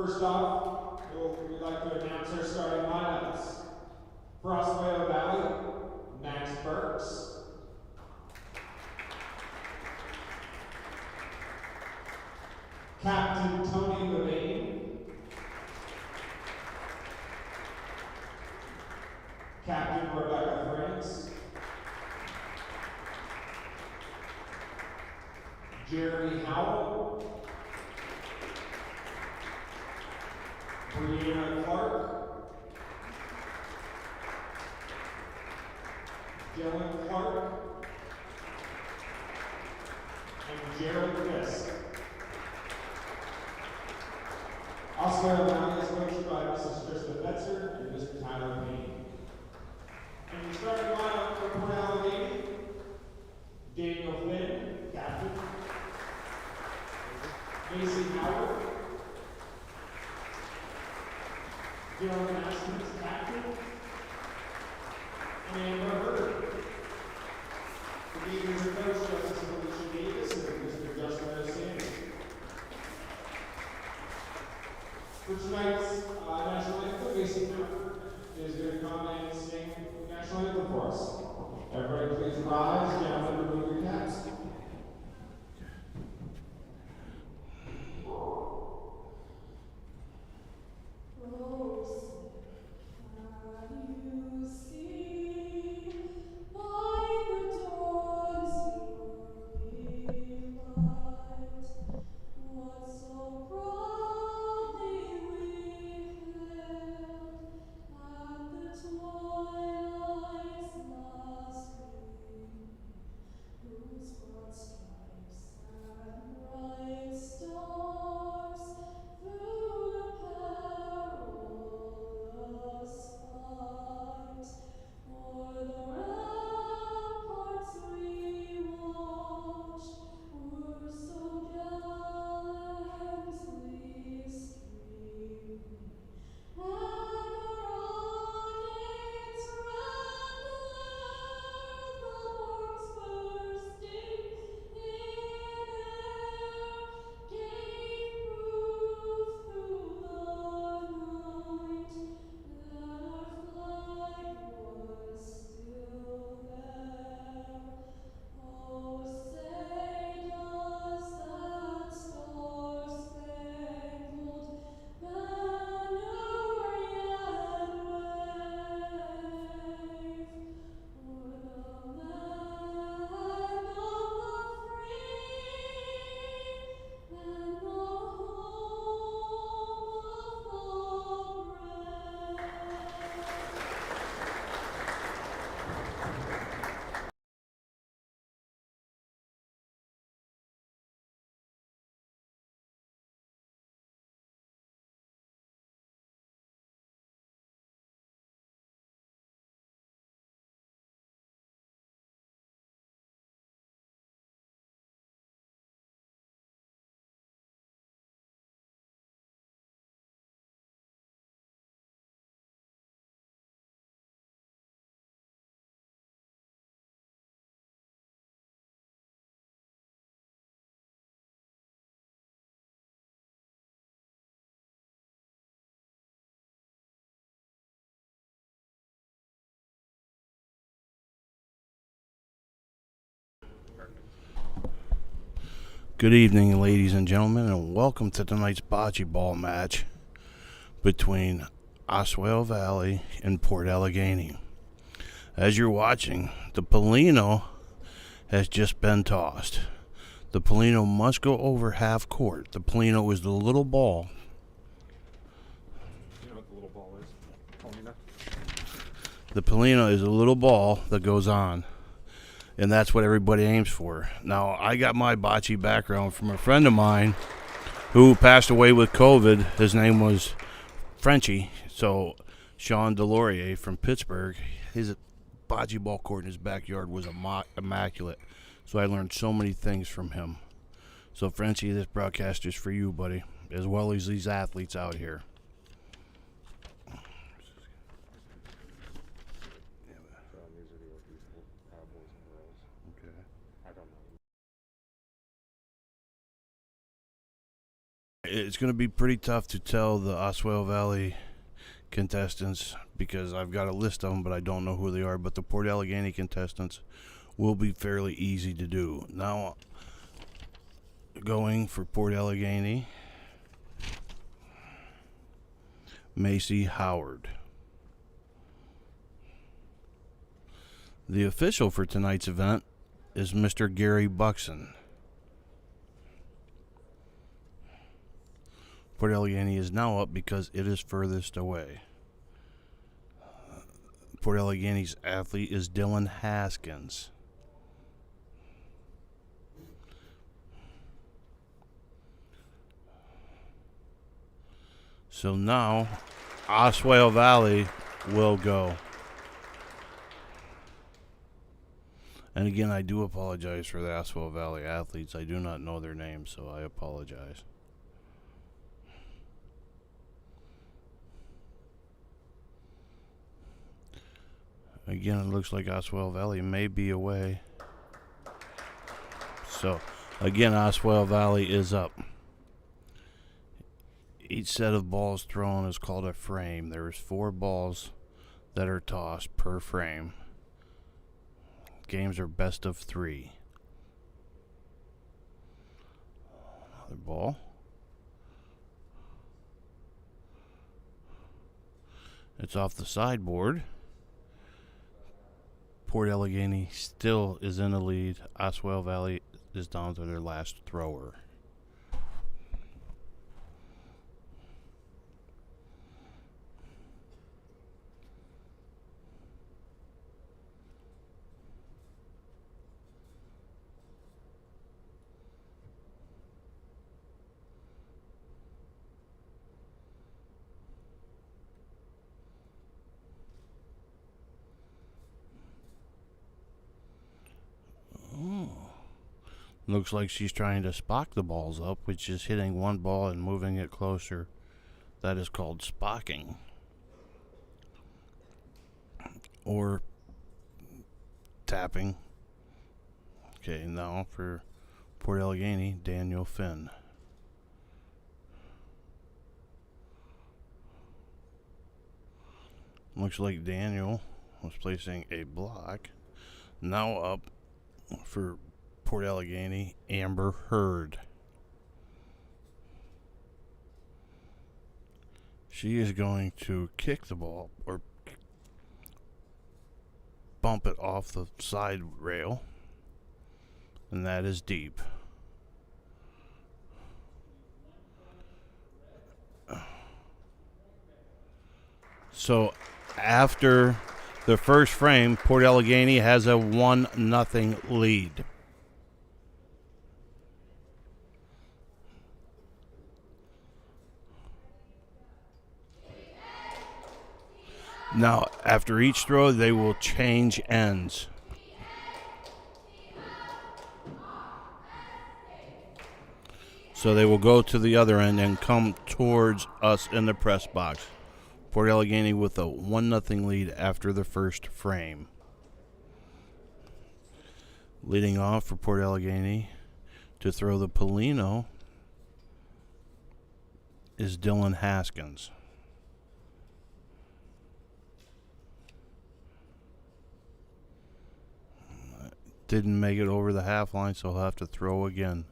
First off, we'd like to announce our starting lineups. For Oswayo Valley, Max Burks. Captain Tony Levine. Captain Rebecca France. Jeremy Howell. Brianna Clark. Dylan Clark. And Gerald Fisk. Oswayo Valley is coached by Mrs. Krista Betzer and Mr. Tyler Payne. And the starting lineup for Port Allegheny: Daniel Flynn, captain. Macy Howard. Dylan Asmus, captain. And Amber Hurd. The leaders are coached by Mrs. Alicia Davis and Mr. Justin O'Sandy. For tonight's national anthem, Macy Howard is going to come and sing the national anthem for us. Everybody please rise, gentlemen, remove your caps. Good evening, ladies and gentlemen, and welcome to tonight's bocce ball match between Oswayo Valley and Port Allegheny. As you're watching, the Polino has just been tossed. The Polino must go over half court. The Polino is the little ball. You know what the little ball is? Polino? The Polino is a little ball that goes on. And that's what everybody aims for. Now, I got my bocce background from a friend of mine who passed away with COVID. His name was Frenchie. So, Sean Delorier from Pittsburgh, his bocce ball court in his backyard was immaculate. So I learned so many things from him. So, Frenchie, this broadcast is for you, buddy, as well as these athletes out here. It's going to be pretty tough to tell the Oswayo Valley contestants because I've got a list of them, but I don't know who they are. But the Port Allegany contestants will be fairly easy to do. Now, going for Port Allegany, Macy Howard. The official for tonight's event is Mr. Gary Buxton. Port Allegany is now up because it is furthest away. Port Allegany's athlete is Dylan Haskins. So now, Oswayo Valley will go. And again, I do apologize for the Oswayo Valley athletes. I do not know their names, so I apologize. Again, it looks like Oswayo Valley may be away. So, again, Oswayo Valley is up. Each set of balls thrown is called a frame. There is 4 balls that are tossed per frame. Games are best of 3. Another ball. It's off the sideboard. Port Allegany still is in the lead. Oswayo Valley is down to their last thrower. Looks like she's trying to spock the balls up, which is hitting one ball and moving it closer. That is called spocking. Or tapping. Okay, now for Port Allegany, Daniel Finn. Looks like Daniel was placing a block. Now up for Port Allegany, Amber Hurd. She is going to kick the ball or bump it off the side rail, and that is deep. So after the first frame, Port Allegany has a 1-0 lead. Now, after each throw, they will change ends. So they will go to the other end and come towards us in the press box. Port Allegany with a 1-0 lead after the first frame. Leading off for Port Allegany to throw the Polino is Dylan Haskins. Didn't make it over the half line, so he'll have to throw again.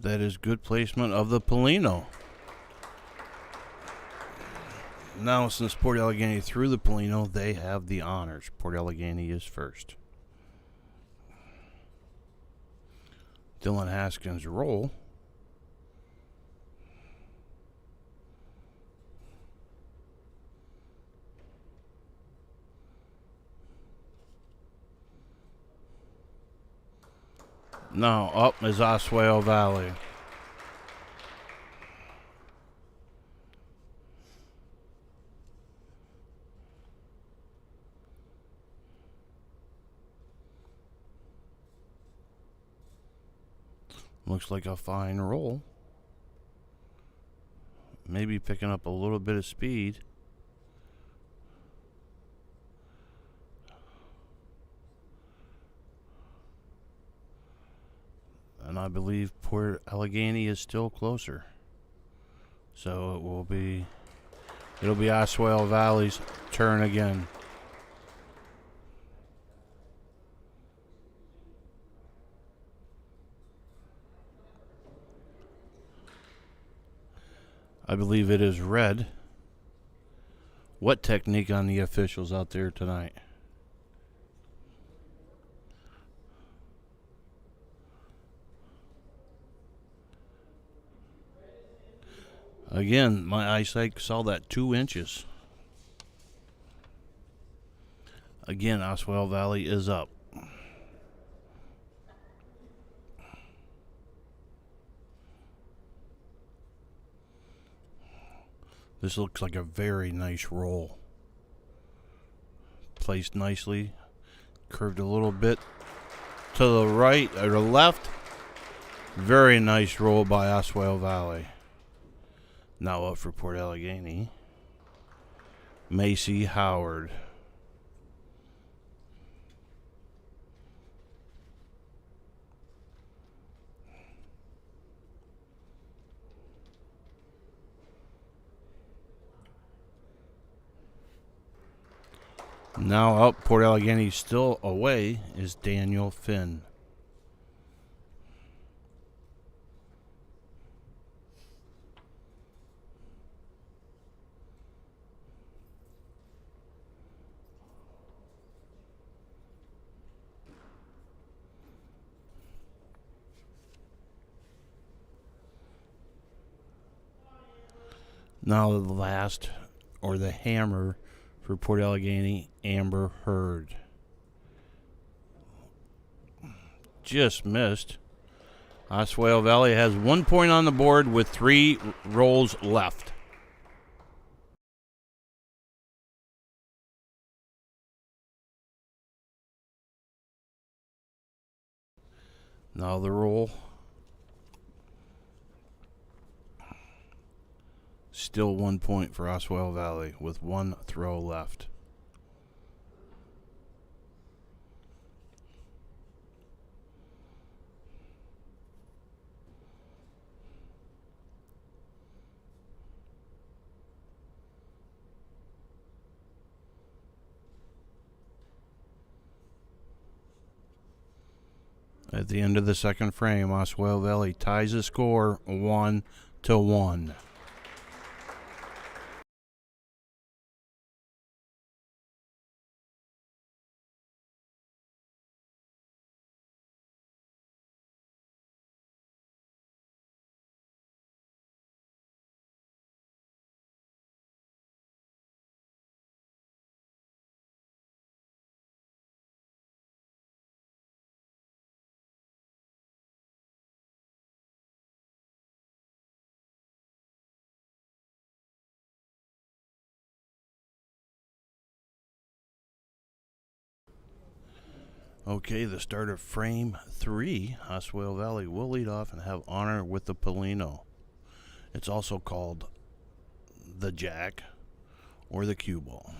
That is good placement of the Polino. Now, since Port Allegany threw the Polino, they have the honors. Port Allegany is first. Dylan Haskins' roll. Now up is Oswayo Valley. Looks like a fine roll. maybe picking up a little bit of speed. And I believe Port Allegheny is still closer. So it'll be Oswayo Valley's turn again. I believe it is red. What technique on the officials out there tonight? Again, my eyesight saw that 2 inches. Again, Oswayo Valley is up. This looks like a very nice roll. Placed nicely. Curved a little bit to the right or the left. Very nice roll by Oswayo Valley. Now up for Port Allegheny. Macy Howard. Now up, Port Allegheny still away, is Daniel Finn. Now the last, or the hammer for Port Allegheny, Amber Heard. Just missed. Oswayo Valley has 1 point on the board with 3 rolls left. Now the roll. Still 1 point for Oswayo Valley with 1 throw left. At the end of the second frame, Oswayo Valley ties the score 1-1. Okay, the start of frame 3, Oswayo Valley will lead off and have honor with the Polino. It's also called the Jack or the cue ball.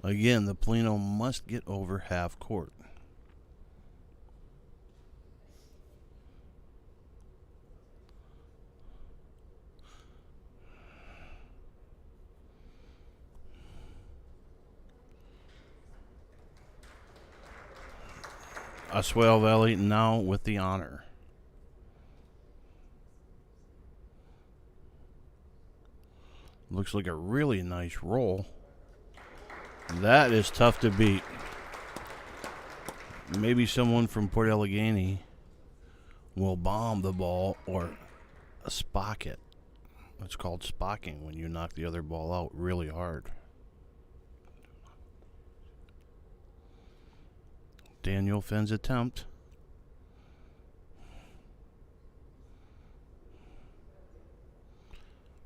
Again, the Polino must get over half court. Oswayo Valley now with the honor. Looks like a really nice roll. That is tough to beat. Maybe someone from Port Allegheny will bomb the ball or spock it. It's called spocking when you knock the other ball out really hard. Daniel Finn's attempt.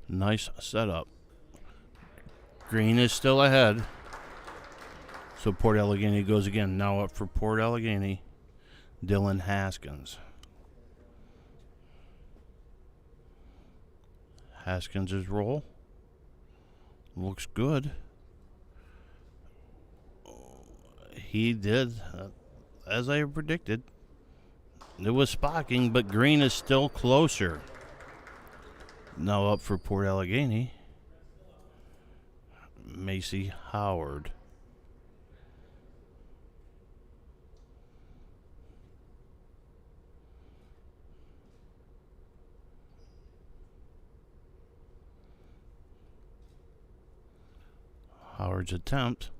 Nice setup. Green is still ahead. So Port Allegheny goes again. Now up for Port Allegheny, Dylan Haskins. Haskins' roll. Looks good. He did, as I predicted. It was spocking, but green is still closer. Now up for Port Allegheny, Macy Howard. Howard's attempt.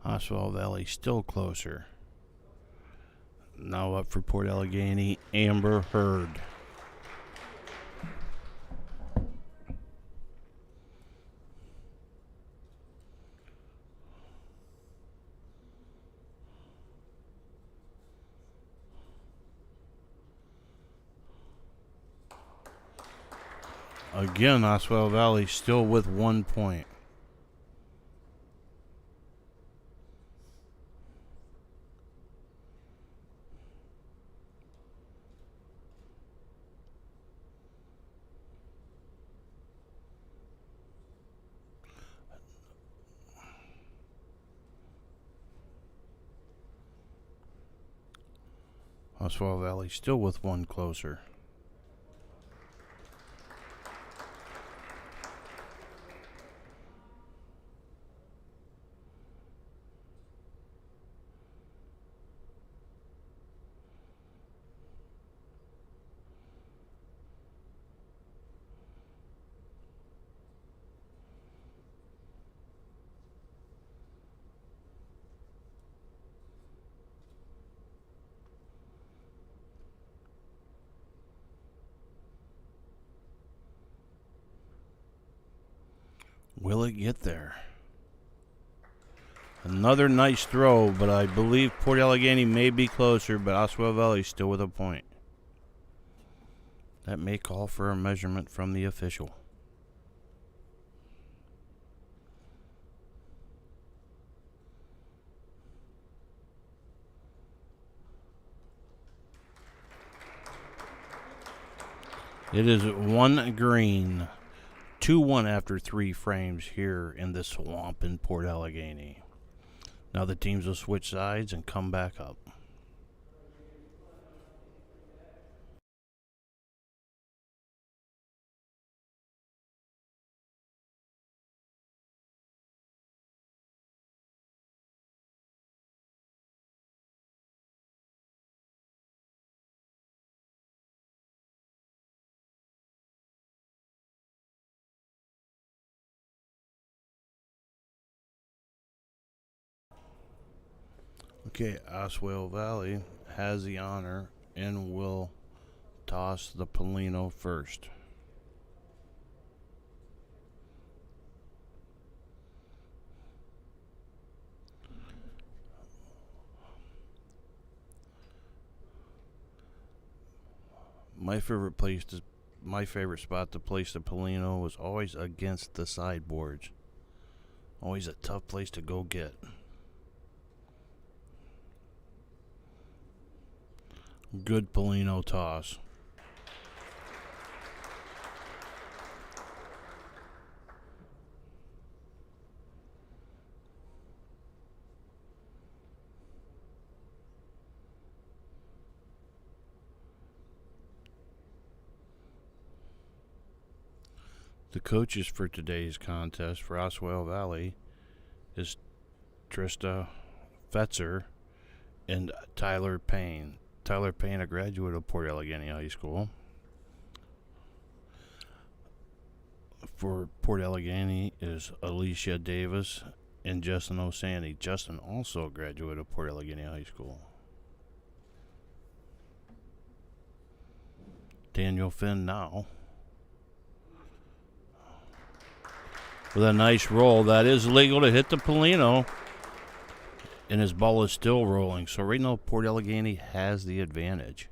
Oswayo Valley still closer. Now up for Port Allegheny, Amber Hurd. Again, Oswayo Valley still with 1 point. Oswayo Valley still with 1 closer. Will it get there? Another nice throw, but I believe Port Allegheny may be closer, but Oswayo Valley still with a point. That may call for a measurement from the official. It is 1 green. 2-1 after 3 frames here in the swamp in Port Allegheny. Now the teams will switch sides and come back up. Okay, Oswayo Valley has the honor and will toss the Polino first. My favorite spot to place the Polino was always against the sideboards. Always a tough place to go get. Good Polino toss. The coaches for today's contest for Oswayo Valley is Trista Fetzer and Tyler Payne. Tyler Payne, a graduate of Port Allegheny High School. For Port Allegheny is Alicia Davis and Justin Osani. Justin also a graduate of Port Allegheny High School. Daniel Finn now. With a nice roll. That is legal to hit the Polino. And his ball is still rolling. So right now, Port Allegheny has the advantage.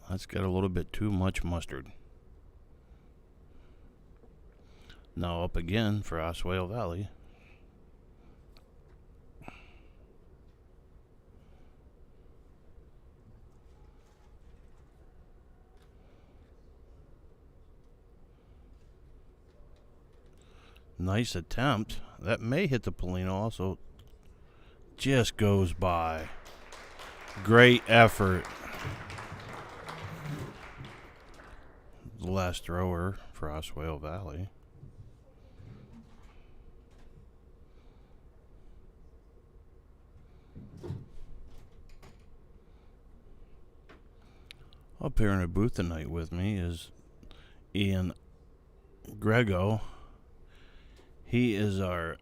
That's got a little bit too much mustard. Now up again for Oswayo Valley. Nice attempt. That may hit the Polino also. Just goes by. Great effort. The last thrower for Oswayo Valley. Up here in the booth tonight with me is Ian Grego. He is our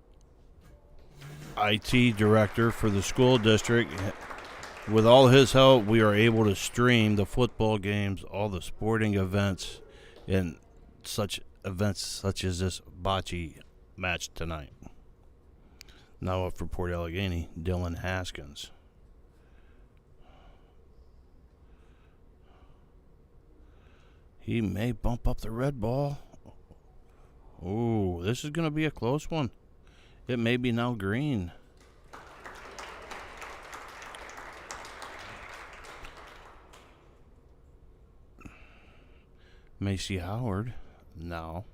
IT director for the school district. With all his help, we are able to stream the football games, all the sporting events, and such events such as this bocce match tonight. Now up for Port Allegheny, Dylan Haskins. He may bump up the red ball. Oh, this is going to be a close one. It may be now green. Macy Howard now.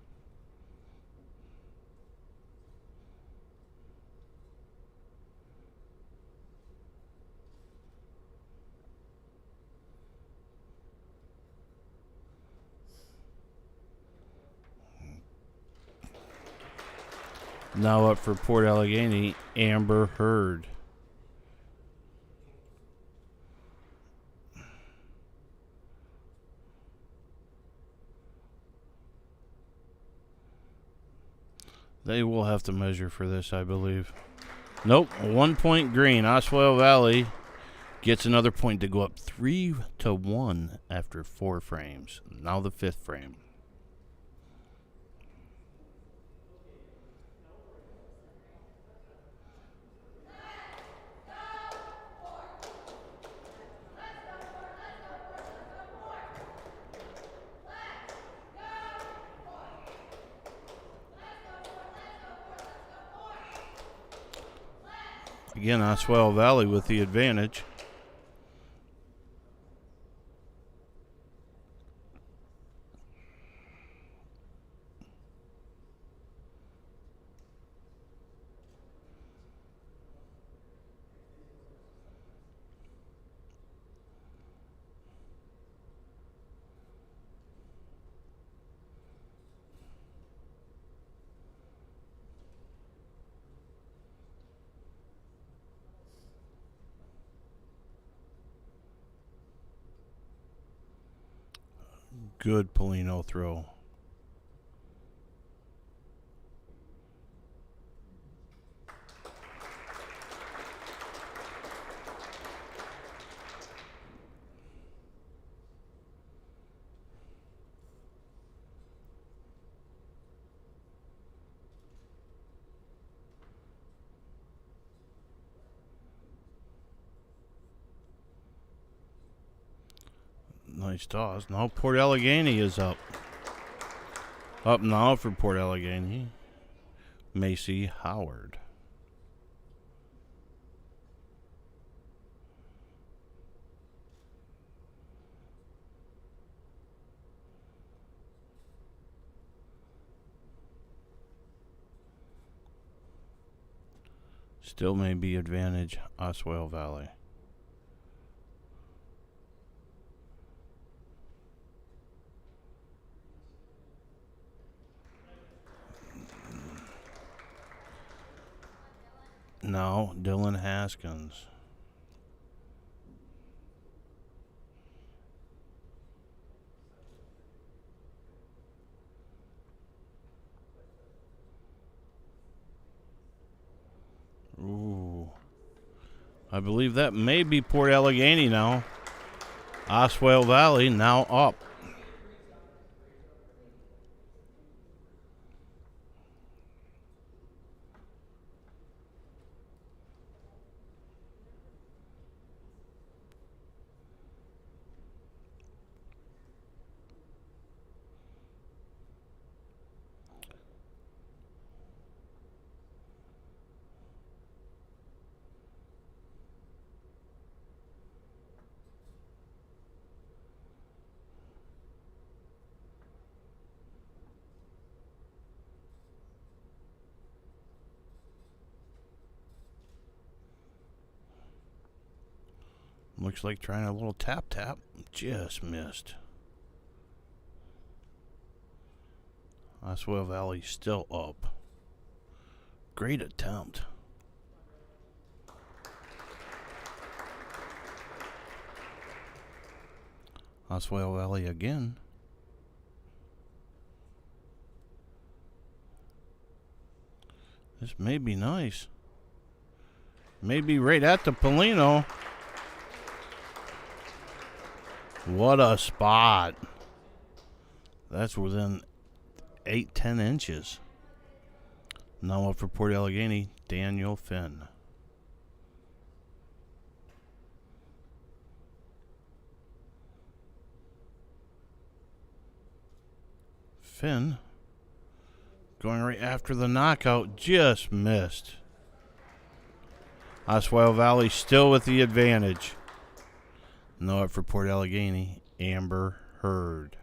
Now up for Port Allegheny, Amber Hurd. They will have to measure for this, I believe. Nope, 1 point green. Oswayo Valley gets another point to go up 3-1 after 4 frames. Now the 5th frame. Again, Oswayo Valley with the advantage. Good Polino throw. Nice toss. Now Port Allegheny is up. Up now for Port Allegheny, Macy Howard. Still may be advantage Oswayo Valley. Now, Dylan Haskins. Ooh. I believe that may be Port Allegheny now. Oswayo Valley now up. Looks like trying a little tap tap. Just missed. Oswayo Valley still up. Great attempt. Oswayo Valley again. This may be nice. Maybe right at the Polino. What a spot. That's within 8-10 inches. Now up for Port Allegheny, Daniel Finn. Finn going right after the knockout, just missed. Oswayo Valley still with the advantage. Now up for Port Allegheny, Amber Heard.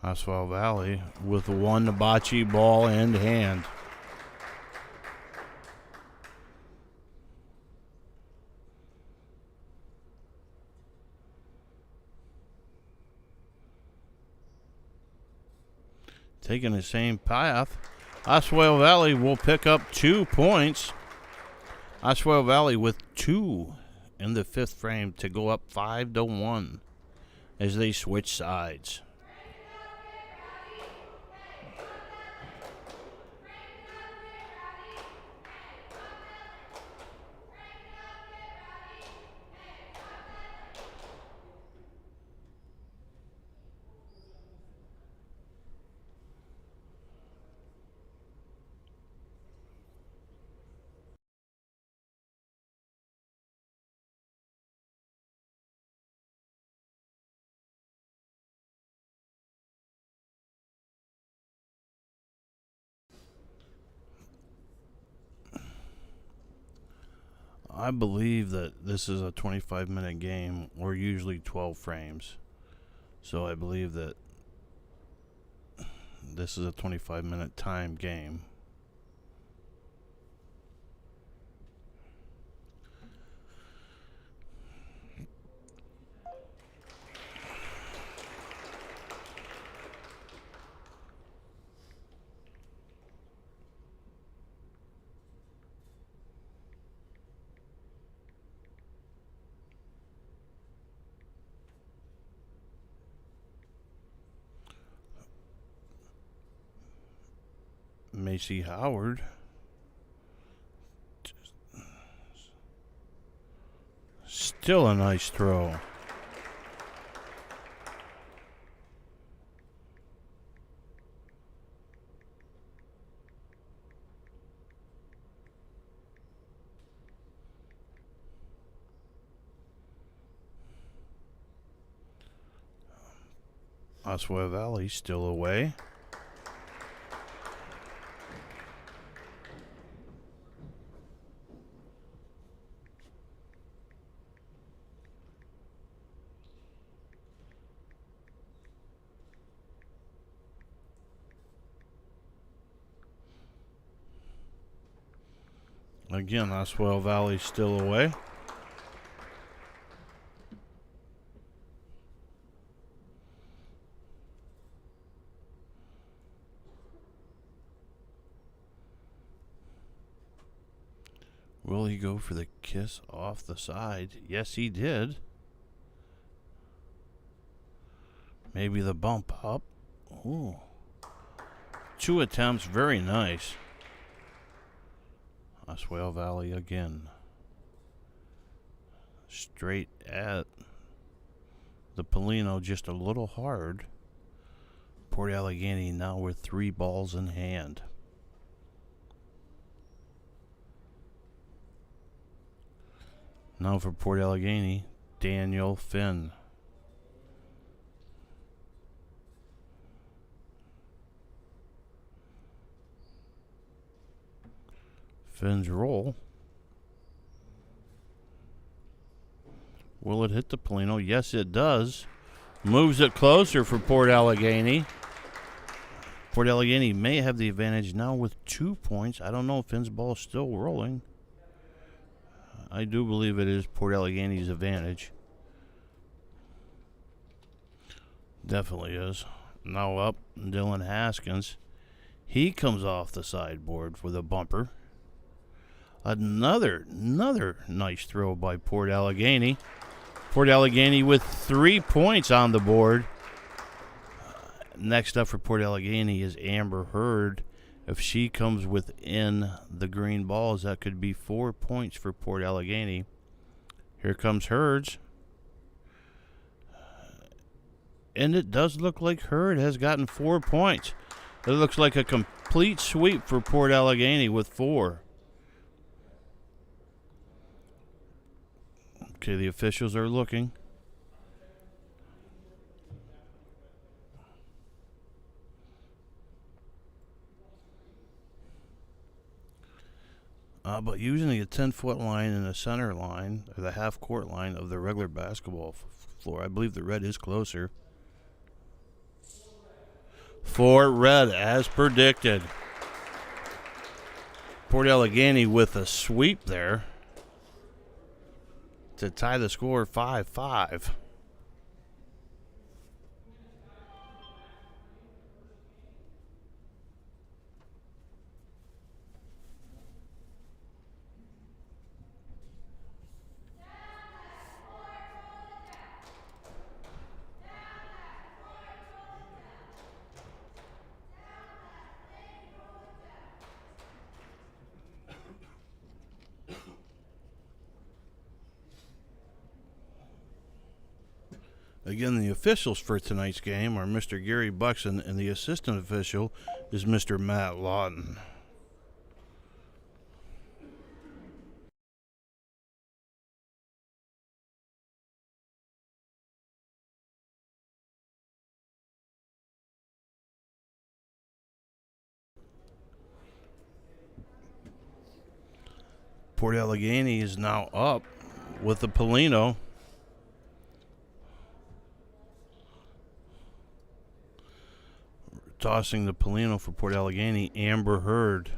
Oswayo Valley with one bocce ball in hand. Taking the same path. Oswayo Valley will pick up 2 points. Oswayo Valley with 2 in the 5th frame to go up 5-1 as they switch sides. I believe that this is a 25-minute game. We're usually 12 frames. So I believe that this is a 25-minute time game. Macy Howard. Still a nice throw. Oswayo Valley still away. Again, Oswayo Valley still away. Will he go for the kiss off the side? Yes, he did. Maybe the bump up. Ooh. 2 attempts, very nice. Oswayo Valley again. Straight at the Polino, just a little hard. Port Allegheny now with 3 balls in hand. Now for Port Allegheny, Daniel Finn. Finn's roll Will it hit the Polino? Yes, it does. Moves it closer for Port Allegheny. Port Allegheny may have the advantage now with 2 points. I don't know if Finn's ball is still rolling. I do believe it is Port Allegheny's advantage. Definitely is. Now up, Dylan Haskins. He comes off the sideboard with a bumper. Another nice throw by Port Allegheny. Port Allegheny with 3 points on the board. Next up for Port Allegheny is Amber Hurd. If she comes within the green balls, that could be 4 points for Port Allegheny. Here comes Hurds. And it does look like Hurd has gotten 4 points. It looks like a complete sweep for Port Allegheny with 4. Okay, the officials are looking. But using the 10-foot line and the center line, or the half-court line of the regular basketball floor, I believe the red is closer. For red, as predicted. Port Allegheny with a sweep there to tie the score 5-5. Again, the officials for tonight's game are Mr. Gary Buxton, and the assistant official is Mr. Matt Lawton. Port Allegheny is now up with the Polino. Tossing the Polino for Port Allegheny, Amber Hurd.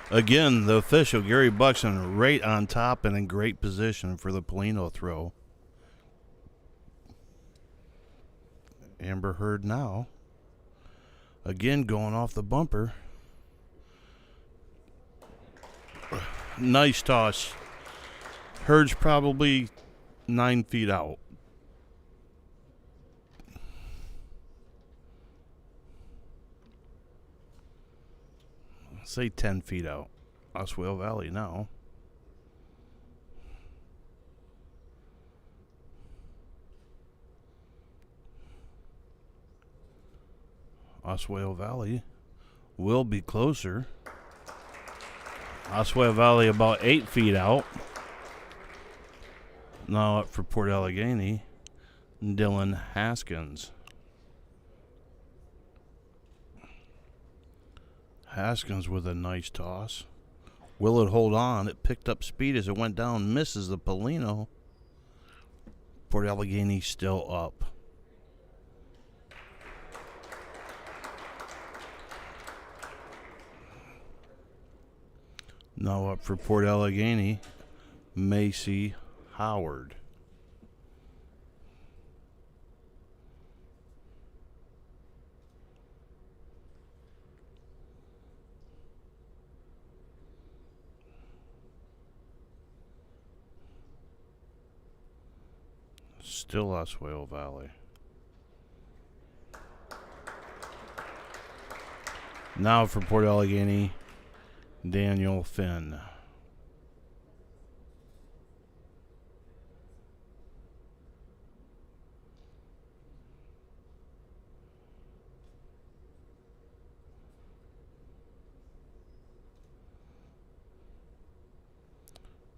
Again, the official, Gary Buxton, right on top and in great position for the Polino throw. Amber Hurd now. Again, going off the bumper. Nice toss. Hurd's probably 9 feet out. Say 10 feet out. Oswayo Valley now. Oswayo Valley will be closer. Oswayo Valley about 8 feet out. Now up for Port Allegheny, Dylan Haskins. Haskins with a nice toss. Will it hold on? It picked up speed as it went down. Misses the Polino. Port Allegheny still up. Now up for Port Allegheny, Macy Howard. Still Oswayo Valley. Now for Port Allegheny, Daniel Finn.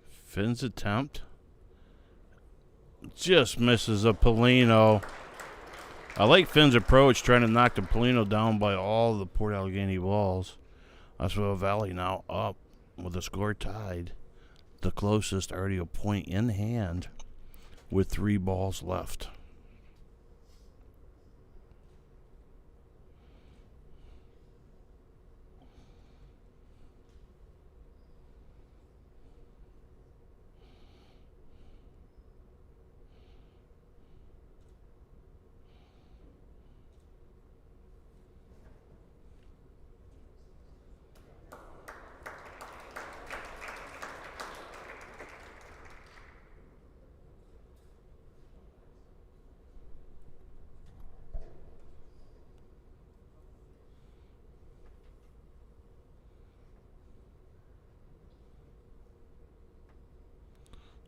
Finn's attempt just misses a Polino. I like Finn's approach, trying to knock the Polino down by all the Port Allegheny balls. Oswayo Valley now up with the score tied the closest already a point in hand with 3 balls left.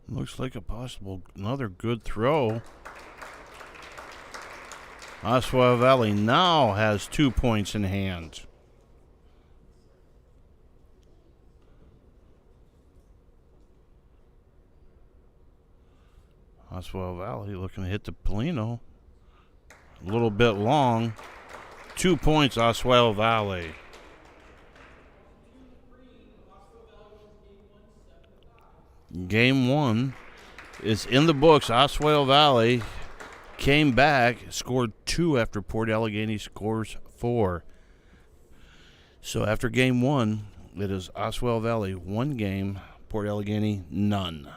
Looks like a possible another good throw. Oswayo Valley now has 2 points in hand. Oswayo Valley looking to hit the Polino. A little bit long. 2 points, Oswayo Valley. Game 1 is in the books. Oswayo Valley came back, scored 2 after Port Allegany scores 4. So after game 1, it is Oswayo Valley 1 game, Port Allegany none.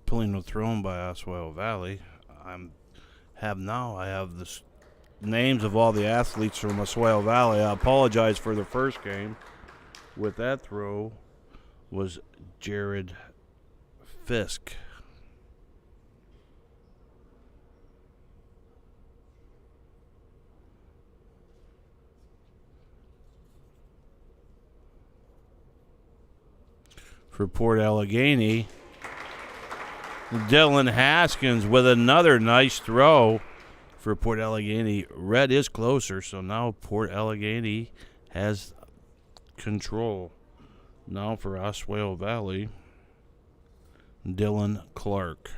Polino thrown by Oswayo Valley. I have the names of all the athletes from Oswayo Valley. I apologize for the first game. With that throw was Jared Fisk. For Port Allegany, Dylan Haskins with another nice throw for Port Allegany. Red is closer, so now Port Allegany has control. Now for Oswayo Valley, Dylan Clark.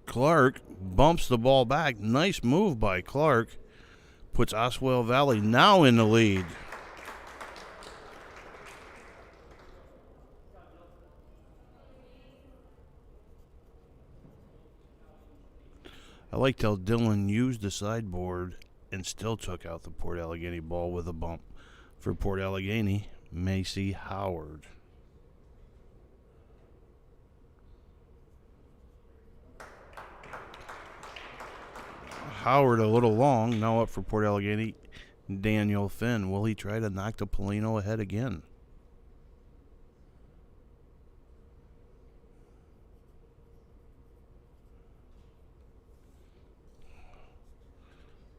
Clark bumps the ball back. Nice move by Clark. Puts Oswayo Valley now in the lead. I liked how Dylan used the sideboard and still took out the Port Allegany ball with a bump. For Port Allegany, Macy Howard. Howard a little long, now up for Port Allegany. Daniel Finn, will he try to knock the Polino ahead again?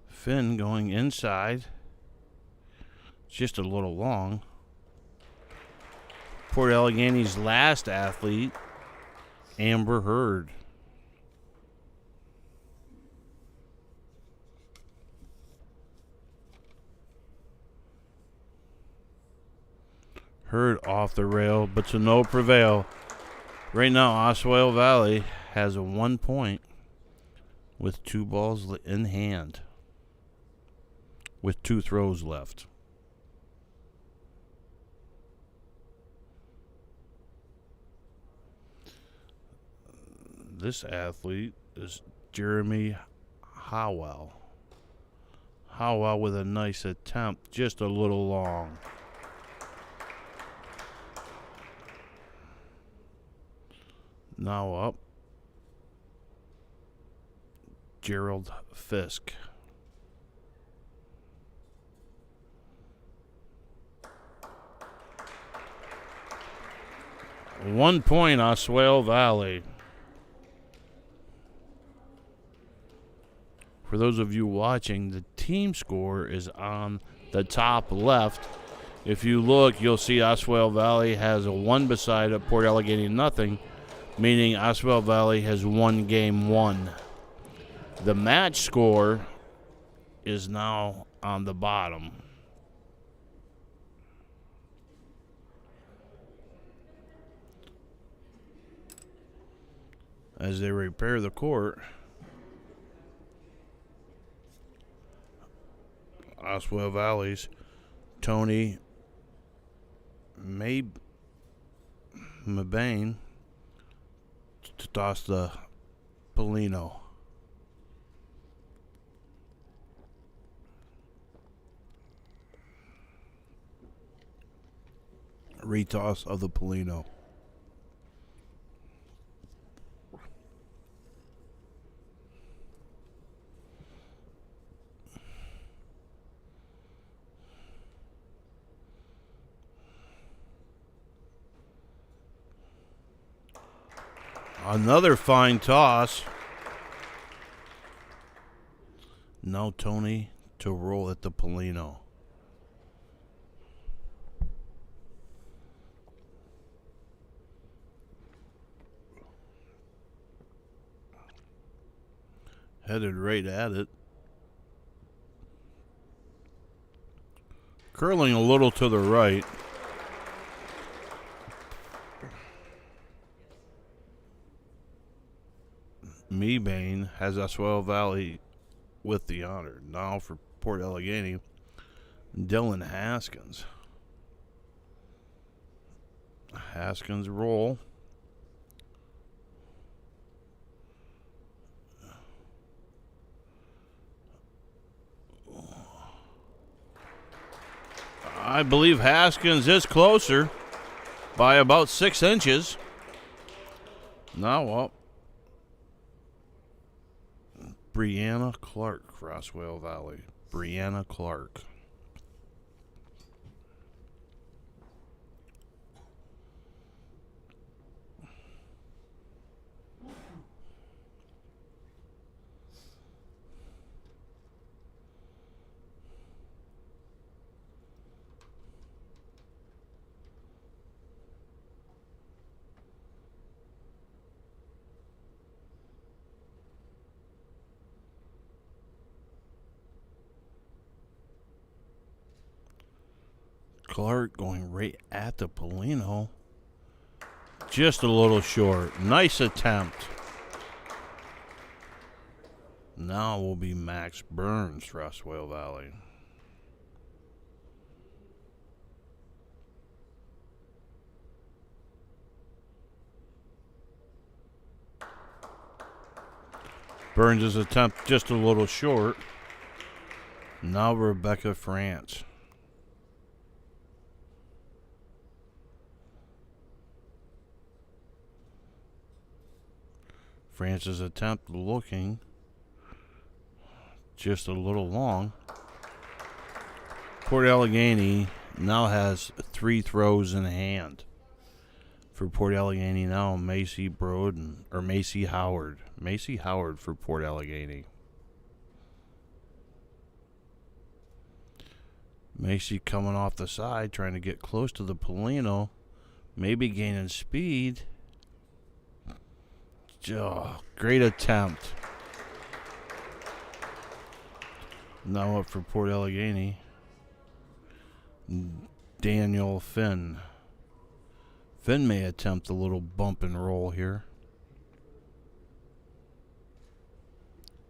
Finn going inside. Just a little long. Port Allegany's last athlete, Amber Hurd. Heard off the rail, but to no prevail. Right now, Oswayo Valley has a 1 point with 2 balls in hand, with 2 throws left. This athlete is Jeremy Howell. Howell with a nice attempt, just a little long. Now up, Gerald Fisk. One point, Oswayo Valley. For those of you watching, the team score is on the top left. If you look, you'll see Oswayo Valley has a 1 beside it, Port Allegheny nothing, meaning Oswayo Valley has won game 1. The match score is now on the bottom. As they repair the court, Oswayo Valley's Tony Mabane to toss the Polino. Retoss of the Polino. Another fine toss. Now Tony to roll at the Polino. Headed right at it. Curling a little to the right. Mebane has Oswayo Valley with the honor. Now for Port Allegheny, Dylan Haskins. Haskins roll. I believe Haskins is closer by about 6 inches. Now up. Brianna Clark for Oswayo Valley. Brianna Clark. Clark going right at the Polino. Just a little short. Nice attempt. Now will be Max Burns for Oswayo Valley. Burns' attempt just a little short. Now Rebecca France. France's attempt looking just a little long. Port Allegheny now has 3 throws in hand. For Port Allegheny now, Macy Broden, or Macy Howard. Macy Howard for Port Allegheny. Macy coming off the side, trying to get close to the Polino. Maybe gaining speed. Oh, great attempt. Now up for Port Allegheny, Daniel Finn. Finn may attempt a little bump and roll here.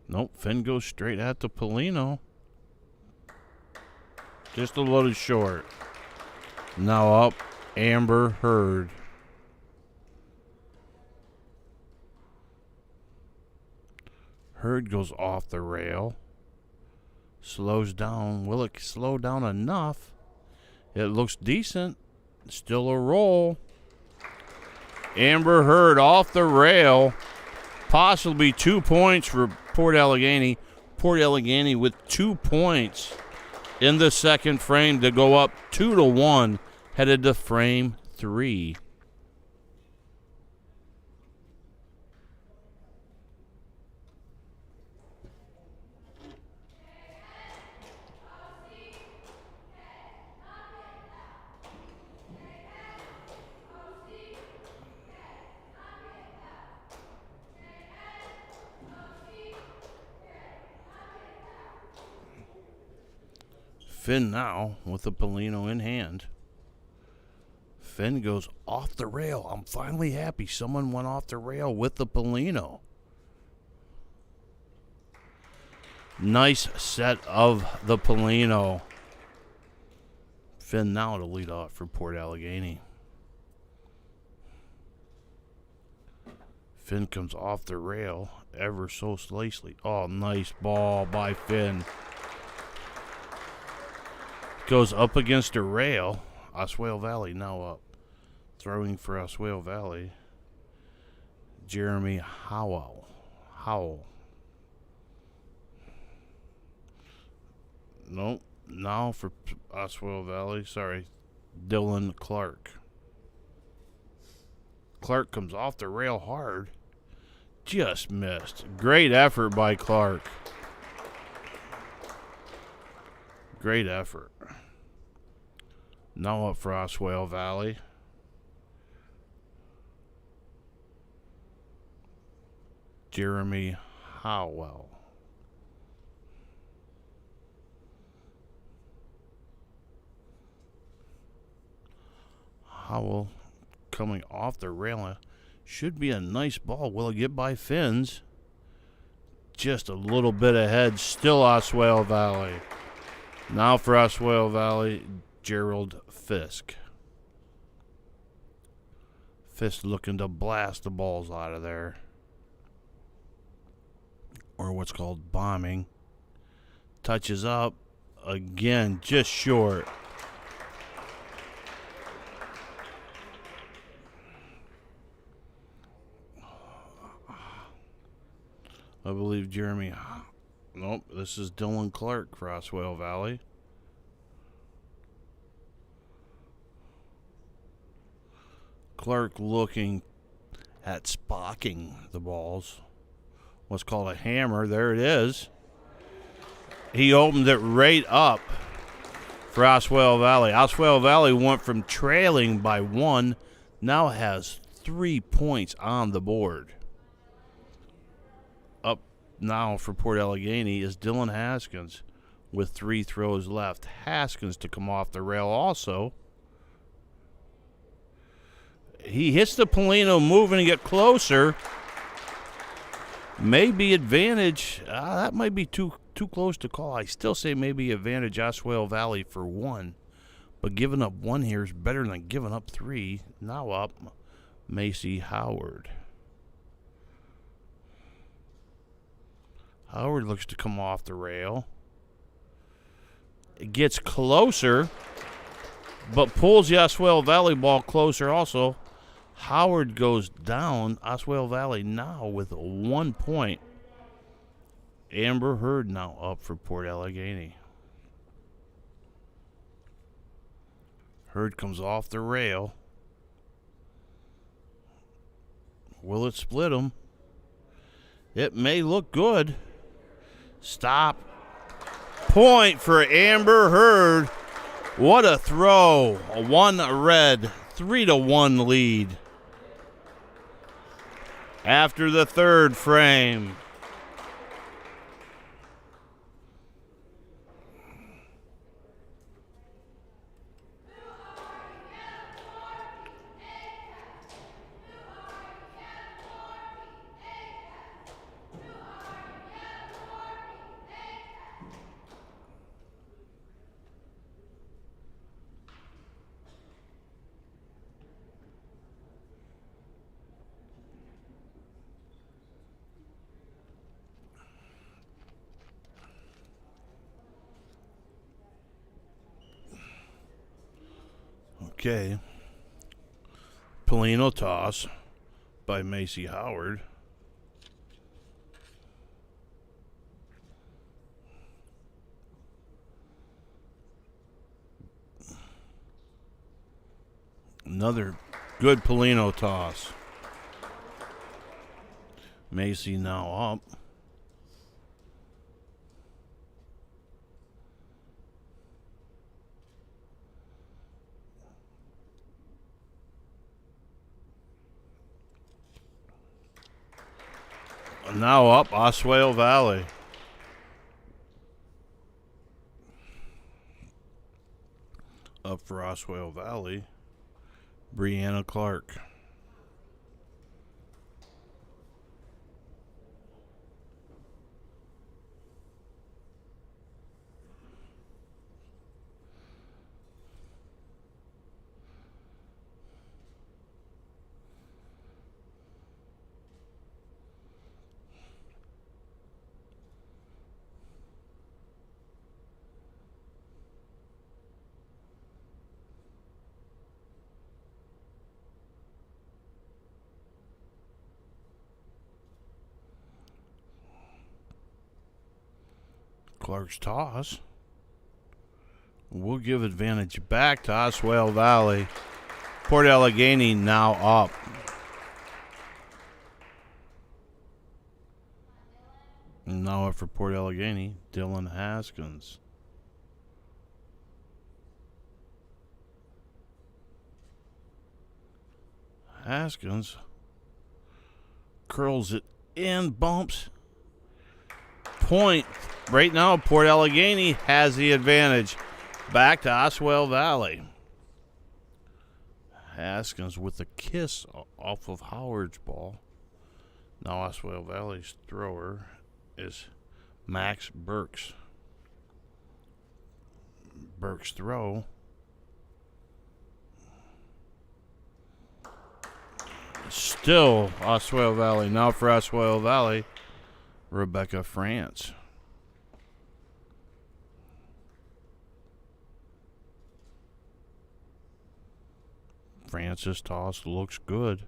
Nope, Finn goes straight at the Polino. Just a little short. Now up, Amber Heard. Heard goes off the rail. Slows down. Will it slow down enough? It looks decent. Still a roll. Amber Heard off the rail. Possibly 2 points for Port Allegheny. Port Allegheny with 2 points in the second frame to go up 2-1, headed to frame 3. Finn now with the Polino in hand. Finn goes off the rail. I'm finally happy someone went off the rail with the Polino. Nice set of the Polino. Finn now to lead off for Port Allegheny. Finn comes off the rail ever so slightly. Oh, nice ball by Finn. Goes up against a rail. Oswayo Valley now up. Throwing for Oswayo Valley. Jeremy Howell. Nope. Now for Oswayo Valley. Sorry. Dylan Clark. Clark comes off the rail hard. Just missed. Great effort by Clark. Great effort. Now up for Oswayo Valley. Jeremy Howell. Howell coming off the rail. Should be a nice ball. Will it get by Finn's? Just a little bit ahead. Still Oswayo Valley. Now for Oswayo Valley, Gerald Fisk. Fisk looking to blast the balls out of there. Or what's called bombing. Touches up. Again, just short. I believe Jeremy. Nope, this is Dylan Clark for Oswayo Valley. Clark looking at spocking the balls. What's called a hammer. There it is. He opened it right up for Oswayo Valley. Oswayo Valley went from trailing by 1, now has 3 points on the board. Up now for Port Allegheny is Dylan Haskins with 3 throws left. Haskins to come off the rail also. He hits the Polino, moving and get closer. Maybe advantage. That might be too close to call. I still say maybe advantage Oswayo Valley for 1. But giving up 1 here is better than giving up 3. Now up Macy Howard. Howard looks to come off the rail. It gets closer, but pulls the Oswayo Valley ball closer also. Howard goes down. Oswayo Valley now with 1 point. Amber Heard now up for Port Allegheny. Heard comes off the rail. Will it split them? It may look good. Stop. Point for Amber Heard. What a throw. 1 red. 3-1 lead. After the third frame. Okay. Polino toss by Macy Howard. Another good Polino toss. Macy now up. Now up, Oswayo Valley. Up for Oswayo Valley, Brianna Clark. Clark's toss will give advantage back to Oswayo Valley. Port Allegheny now up. And now up for Port Allegheny, Dylan Haskins. Haskins curls it in, bumps. Point. Right now, Port Allegheny has the advantage. Back to Oswayo Valley. Haskins with a kiss off of Howard's ball. Now Oswayo Valley's thrower is Max Burks. Burks' throw. Still Oswayo Valley. Now for Oswayo Valley, Rebecca France. France's toss looks good.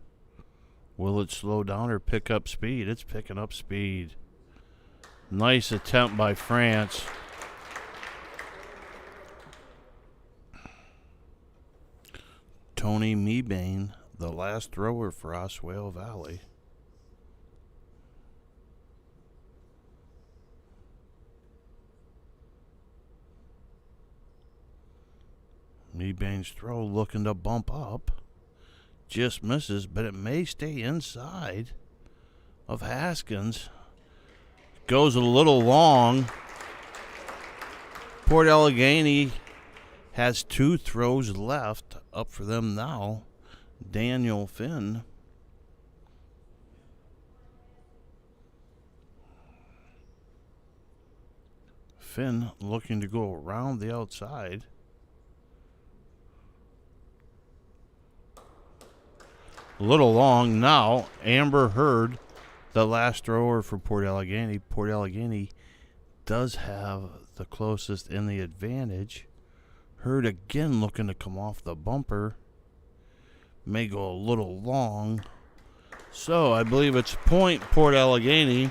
Will it slow down or pick up speed? It's picking up speed. Nice attempt by France. Tony Mebane, the last thrower for Oswayo Valley. Mebane's throw looking to bump up. Just misses, but it may stay inside of Haskins. Goes a little long. Port Allegheny has 2 throws left. Up for them now. Daniel Finn. Finn looking to go around the outside. A little long now. Amber Hurd, the last thrower for Port Allegheny. Port Allegheny does have the closest in the advantage. Hurd again looking to come off the bumper. May go a little long. So I believe it's point Port Allegheny.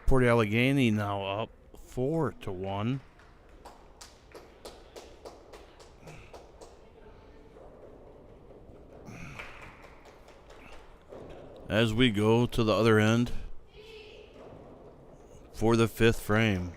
Port Allegheny now up 4-1. As we go to the other end for the 5th frame.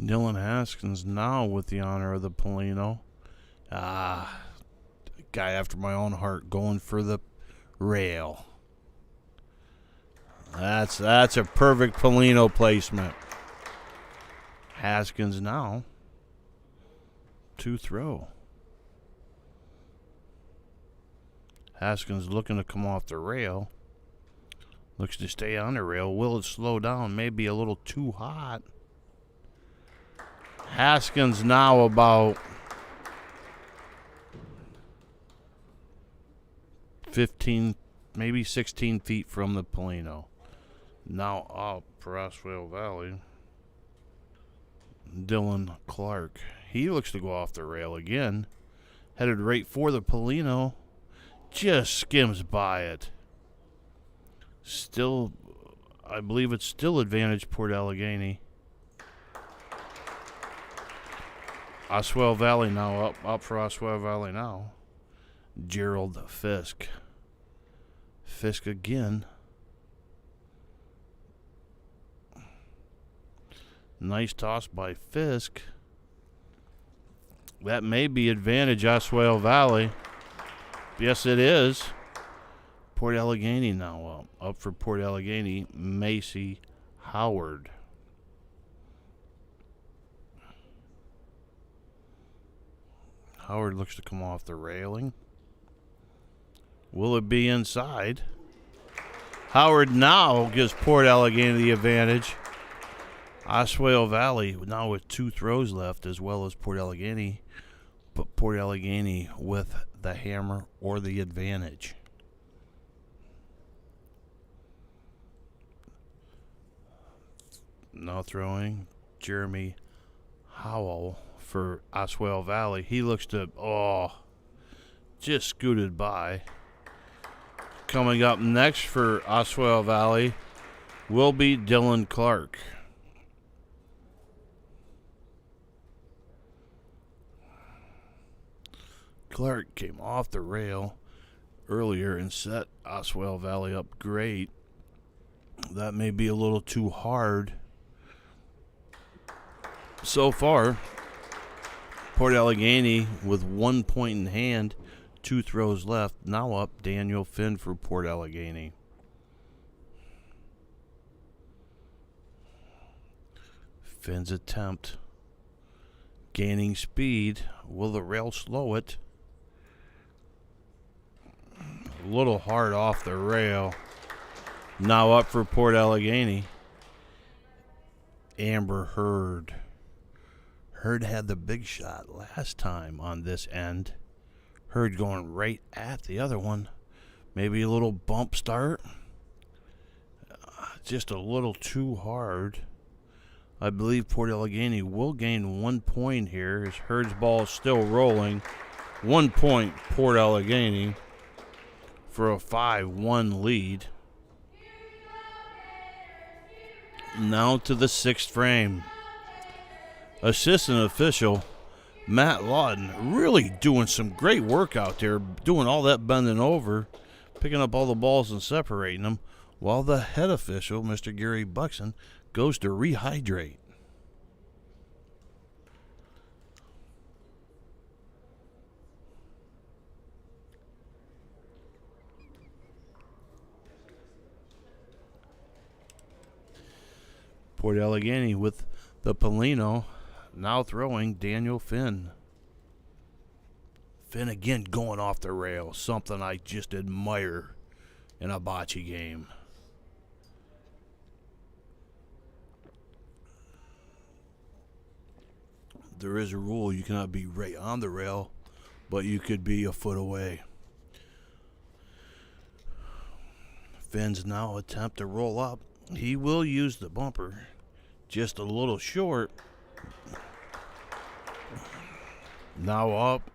Dylan Haskins now with the honor of the Polino. Guy after my own heart going for the rail. That's a perfect Polino placement. Haskins now 0-2 throw. Haskins looking to come off the rail. Looks to stay on the rail. Will it slow down? Maybe a little too hot. Haskins now about 15, maybe 16 feet from the Polino. Now up for Oswayo Valley. Dylan Clark. He looks to go off the rail again. Headed right for the Polino. Just skims by it. Still, I believe it's still advantage Port Allegheny. Oswayo Valley now up for Oswayo Valley now. Gerald Fisk. Fisk again. Nice toss by Fisk. That may be advantage Oswayo Valley. Yes, it is. Port Allegheny now up. Up for Port Allegheny, Macy Howard. Howard looks to come off the railing. Will it be inside? Howard now gives Port Allegheny the advantage. Oswayo Valley now with 2 throws left, as well as Port Allegheny. But Port Allegheny with the hammer or the advantage. Now throwing Jeremy Howell for Oswayo Valley. He looks to, just scooted by. Coming up next for Oswayo Valley will be Dylan Clark. Clark came off the rail earlier and set Oswayo Valley up great. That may be a little too hard. So far, Port Allegheny with 1 point in hand, 2 throws left. Now up Daniel Finn for Port Allegheny. Finn's attempt. Gaining speed. Will the rail slow it? A little hard off the rail. Now up for Port Allegheny. Amber Hurd. Hurd had the big shot last time on this end. Hurd going right at the other one. Maybe a little bump start. Just a little too hard. I believe Port Allegheny will gain 1 point here as Hurd's ball is still rolling. 1 point Port Allegheny for a 5-1 lead. Now to the 6th frame. Assistant official Matt Lawton really doing some great work out there, doing all that bending over, picking up all the balls and separating them, while the head official, Mr. Gary Buxton, goes to rehydrate. Port Allegheny with the Polino. Now throwing Daniel Finn. Finn again going off the rail. Something I just admire in a bocce game. There is a rule. You cannot be right on the rail, but you could be a foot away. Finn's now attempt to roll up. He will use the bumper. Just a little short. Now up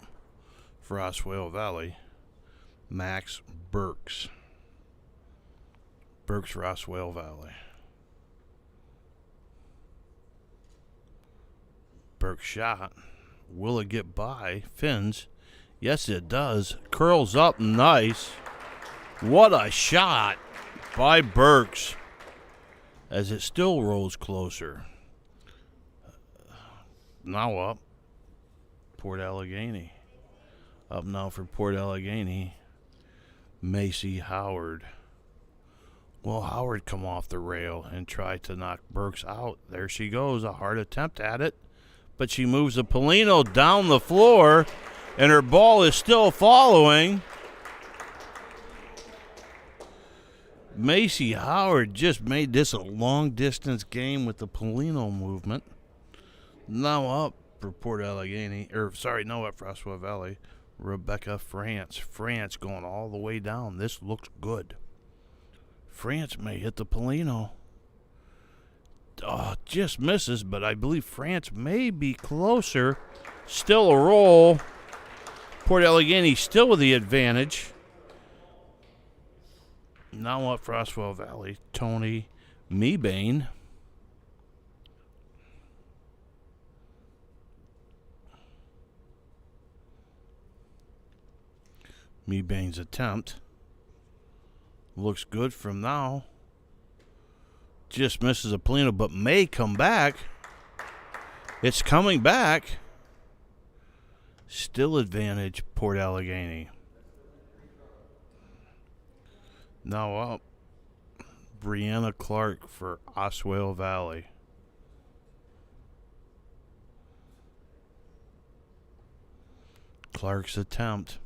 for Oswayo Valley, Max Burks. Burks for Oswayo Valley. Burks shot. Will it get by Finn's? Yes, it does. Curls up nice. What a shot by Burks as it still rolls closer. Now up. Port Allegheny. Up now for Port Allegheny, Macy Howard. Will Howard come off the rail and try to knock Burks out? There she goes. A hard attempt at it, but she moves the Polino down the floor, and her ball is still following. Macy Howard just made this a long-distance game with the Polino movement. Now up for Port Allegheny, now up for Oswayo Valley. Rebecca France. France going all the way down. This looks good. France may hit the Polino. Oh, just misses, but I believe France may be closer. Still a roll. Port Allegheny still with the advantage. Now up for Oswayo Valley, Tony Mebane. Mebane's attempt looks good from now. Just misses a Polino, but may come back. It's coming back. Still advantage Port Allegheny. Now up, Brianna Clark for Oswayo Valley. Clark's attempt.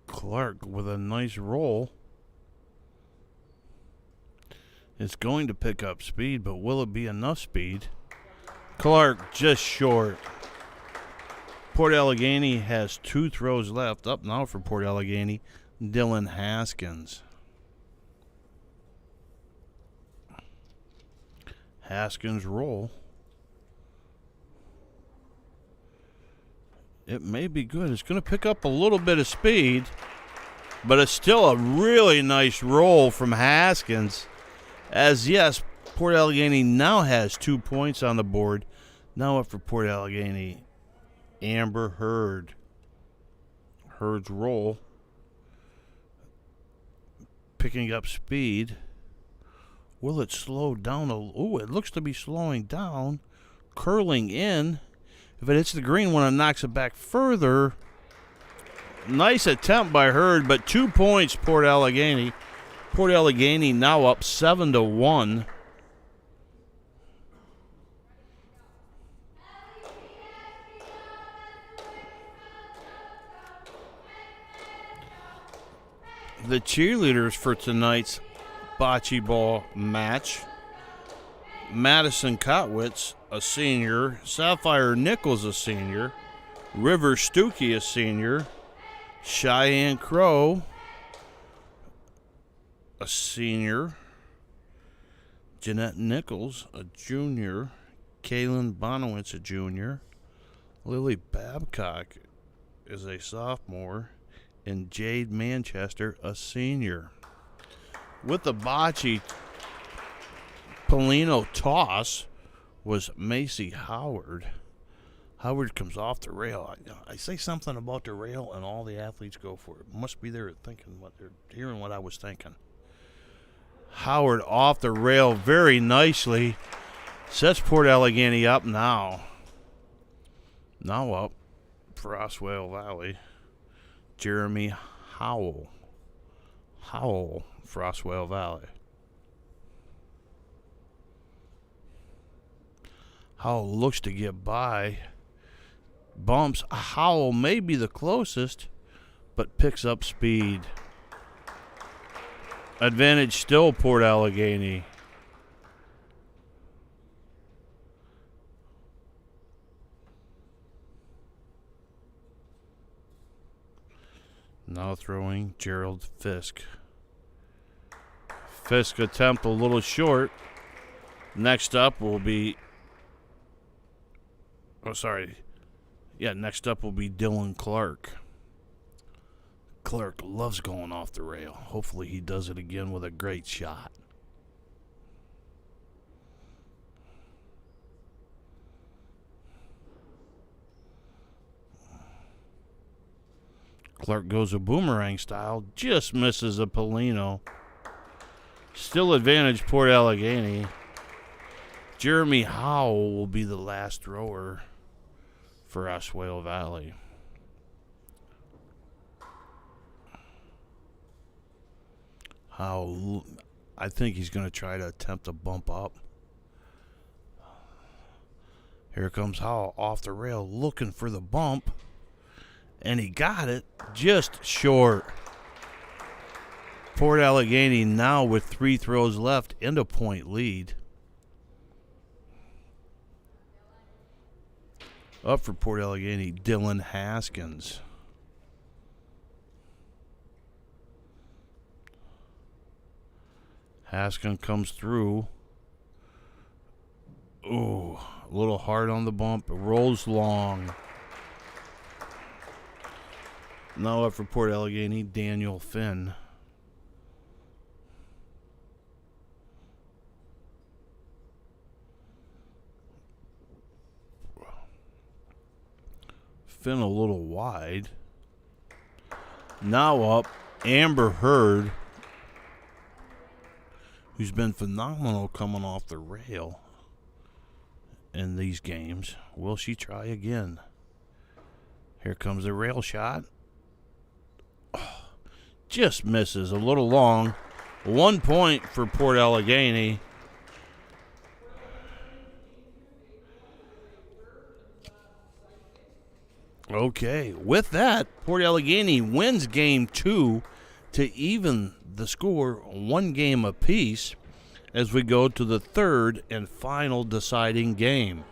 Clark with a nice roll. It's going to pick up speed, but will it be enough speed? Clark just short. Port Allegheny has 2 throws left. Up now for Port Allegheny, Dylan Haskins. Haskins roll. It may be good. It's going to pick up a little bit of speed, but it's still a really nice roll from Haskins. As yes, Port Allegheny now has 2 points on the board. Now up for Port Allegheny, Amber Hurd. Hurd's roll. Picking up speed. Will it slow down? Oh, it looks to be slowing down. Curling in. If it hits the green one and knocks it back further, nice attempt by Hurd, but 2 points, Port Allegheny. Port Allegheny now up 7-1. The cheerleaders for tonight's bocce ball match: Madison Kotwitz, a senior; Sapphire Nichols, a senior; River Stuckey, a senior; Cheyenne Crow, a senior; Jeanette Nichols, a junior; Kaylin Bonowitz, a junior; Lily Babcock is a sophomore; and Jade Manchester, a senior. With the bocce Polino toss was Macy Howard. Howard comes off the rail. I say something about the rail, and all the athletes go for it. Must be there thinking what they're hearing what I was thinking. Howard off the rail very nicely. Sets Port Allegheny up now. Now up for Oswayo Valley, Jeremy Howell. Howell for Oswayo Valley. Howell looks to get by. Bumps. Howell may be the closest, but picks up speed. Advantage still Port Allegheny. Now throwing Gerald Fisk. Fisk attempt a little short. Next up will be next up will be Dylan Clark. Clark loves going off the rail. Hopefully he does it again with a great shot. Clark goes a boomerang style, just misses a Polino. Still advantage Port Allegheny. Jeremy Howell will be the last thrower for Oswayo Valley. Howell, I think he's going to try to attempt a bump up. Here comes Howell off the rail looking for the bump. And he got it just short. Port Allegheny now with 3 throws left and a point lead. Up for Port Allegheny, Dylan Haskins. Haskins comes through. Ooh, a little hard on the bump. It rolls long. Now up for Port Allegheny, Daniel Finn. Finn a little wide. Now up, Amber Hurd, who's been phenomenal coming off the rail in these games. Will she try again? Here comes the rail shot. Oh, just misses a little long. 1 point for Port Allegheny. Okay, with that, Port Allegheny wins game 2 to even the score 1 game apiece as we go to the third and final deciding game.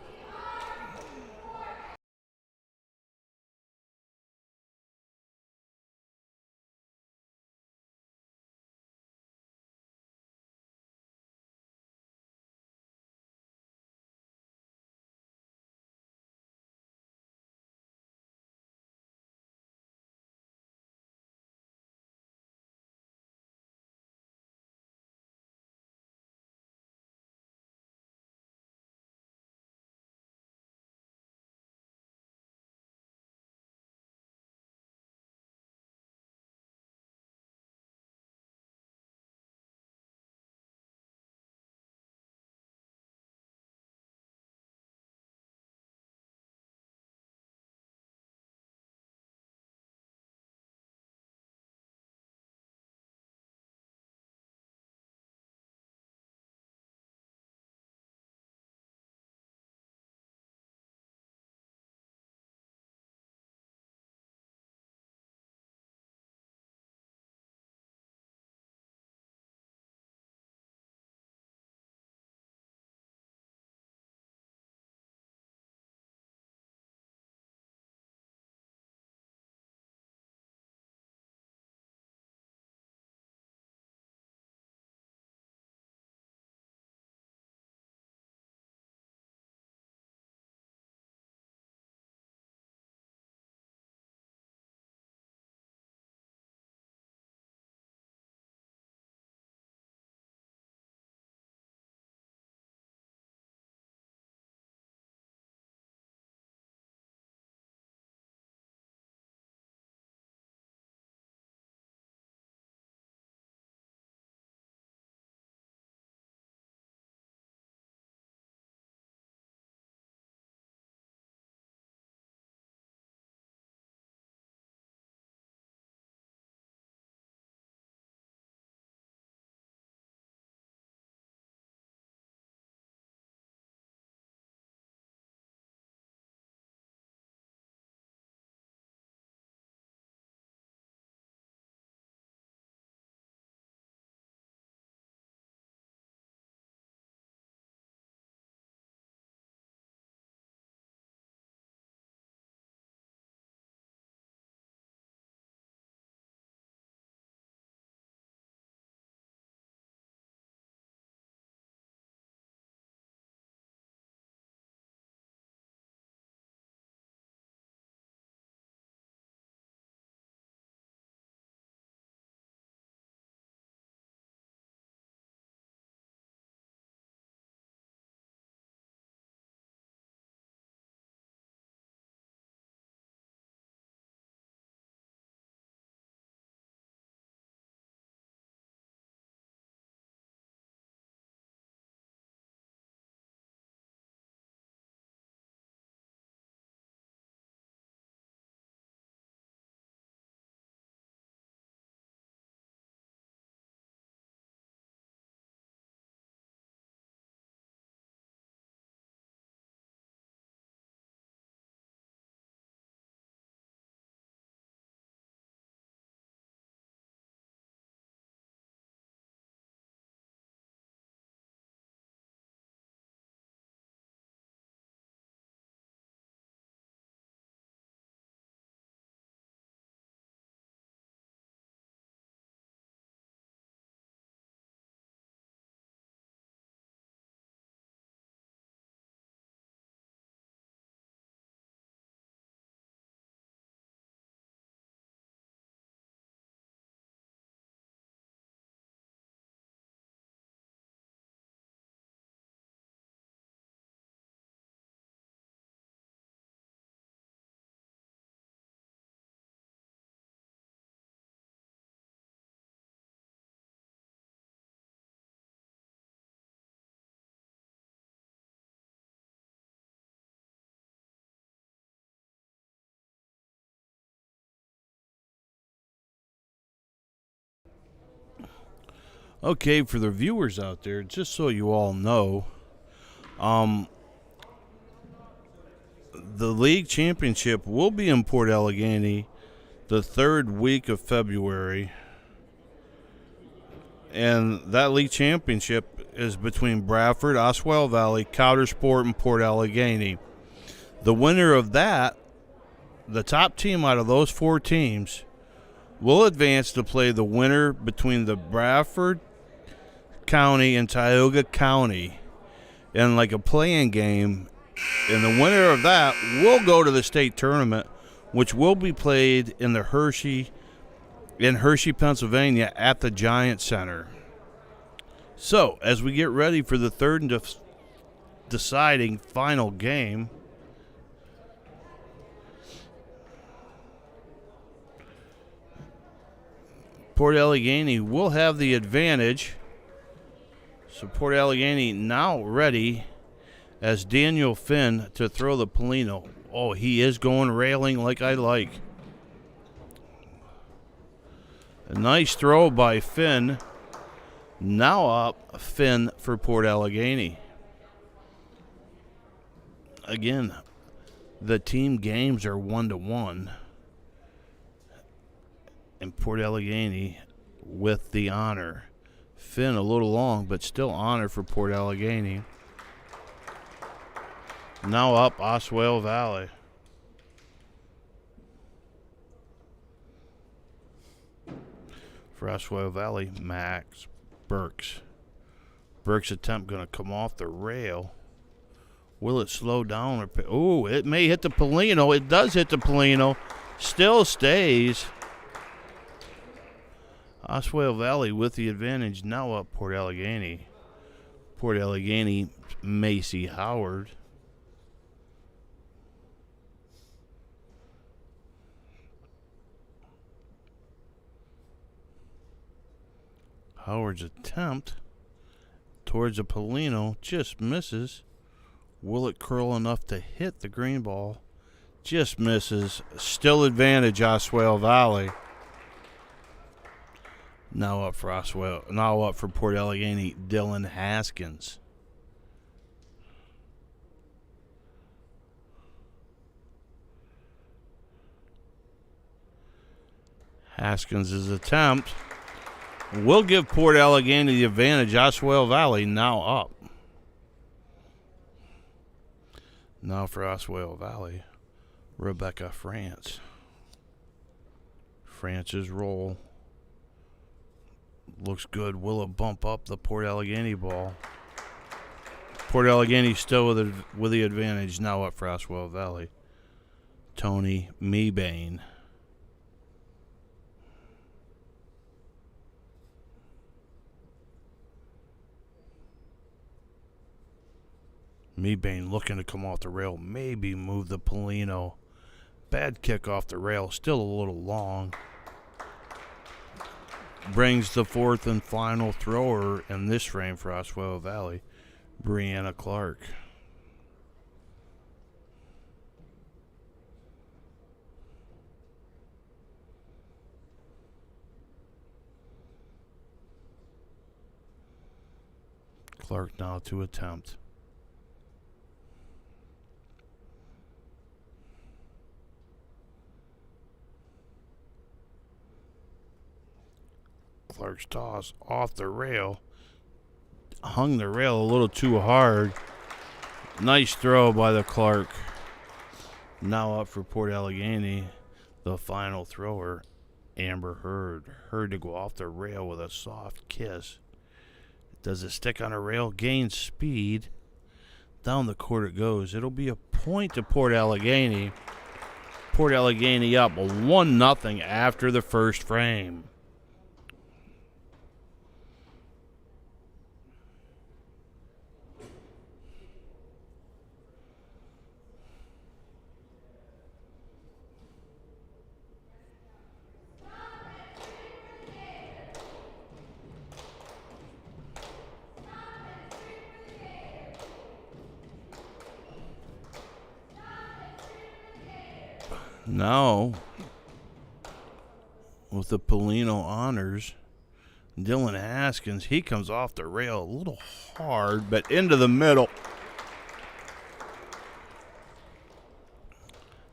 Okay, for the viewers out there, just so you all know, the league championship will be in Port Allegheny the third week of February. And that league championship is between Bradford, Oswayo Valley, Coudersport, and Port Allegheny. The winner of that, the top team out of those 4 teams, will advance to play the winner between the Bradford County and Tioga County in like a playing game. And the winner of that will go to the state tournament, which will be played in Hershey, Pennsylvania at the Giant Center. So, as we get ready for the third and deciding final game, Port Allegheny will have the advantage. So Port Allegheny now ready as Daniel Finn to throw the Polino. Oh, he is going railing like I like. A nice throw by Finn. Now up Finn for Port Allegheny. Again, the team games are 1-1. And Port Allegheny with the honor. Finn a little long, but still honor for Port Allegheny. Now up Oswayo Valley. For Oswayo Valley, Max Burks. Burks' attempt going to come off the rail. Will it slow down? Or oh, it may hit the Polino. It does hit the Polino. Still stays. Oswayo Valley with the advantage. Now up Port Allegheny. Port Allegheny, Macy Howard. Howard's attempt towards a Polino just misses. Will it curl enough to hit the green ball? Just misses. Still advantage Oswayo Valley. Now up for Port Allegheny, Dylan Haskins. Haskins' attempt will give Port Allegheny the advantage. Oswayo Valley now up. Now for Oswayo Valley, Rebecca France. France's roll. Looks good. Will it bump up the Port Allegheny ball? Port Allegheny still with the advantage. Now up for Oswayo Valley. Tony Mebane. Mebane looking to come off the rail. Maybe move the Polino. Bad kick off the rail. Still a little long. Brings the fourth and final thrower in this frame for Oswayo Valley, Brianna Clark. Clark now to attempt. Clark's toss off the rail. Hung the rail a little too hard. Nice throw by the Clark. Now up for Port Allegheny, the final thrower, Amber Hurd. Hurd to go off the rail with a soft kiss. Does it stick on a rail? Gains speed. Down the court it goes. It'll be a point to Port Allegheny. Port Allegheny up 1-0 after the first frame. Now, with the Polino honors, Dylan Haskins, he comes off the rail a little hard, but into the middle.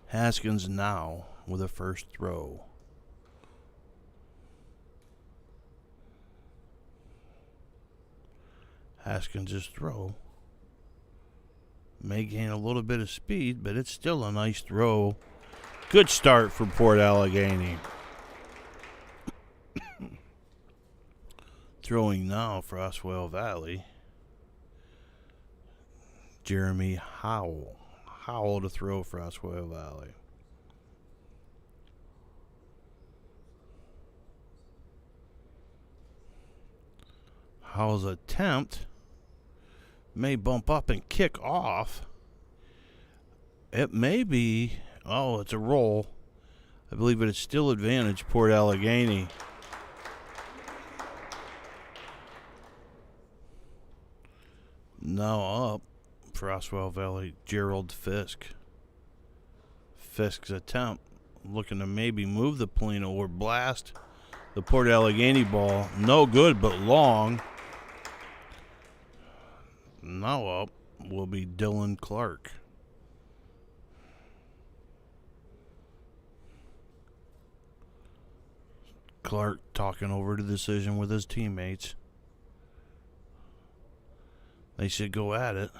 Haskins now with a first throw. Haskins' throw may gain a little bit of speed, but it's still a nice throw. Good start for Port Allegheny. Throwing now for Oswayo Valley. Jeremy Howell. Howell to throw for Oswayo Valley. Howell's attempt may bump up and kick off. It may be, oh, it's a roll. I believe it's still advantage Port Allegheny. Now up for Oswayo Valley, Gerald Fisk. Fisk's attempt looking to maybe move the Polino or blast the Port Allegheny ball. No good, but long. Now up will be Dylan Clark. Clark talking over the decision with his teammates. They should go at it.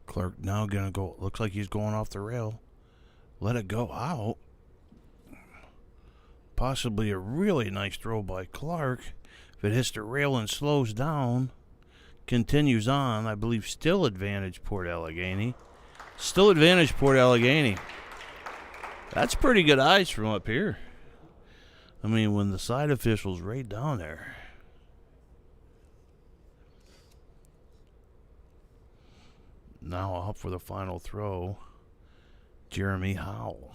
Clark now gonna go. Looks like he's going off the rail. Let it go out. Possibly a really nice throw by Clark. If it hits the rail and slows down, continues on, I believe still advantage Port Allegheny. Still advantage Port Allegheny. That's pretty good ice from up here. I mean, when the side official's right down there. Now up for the final throw, Jeremy Howell.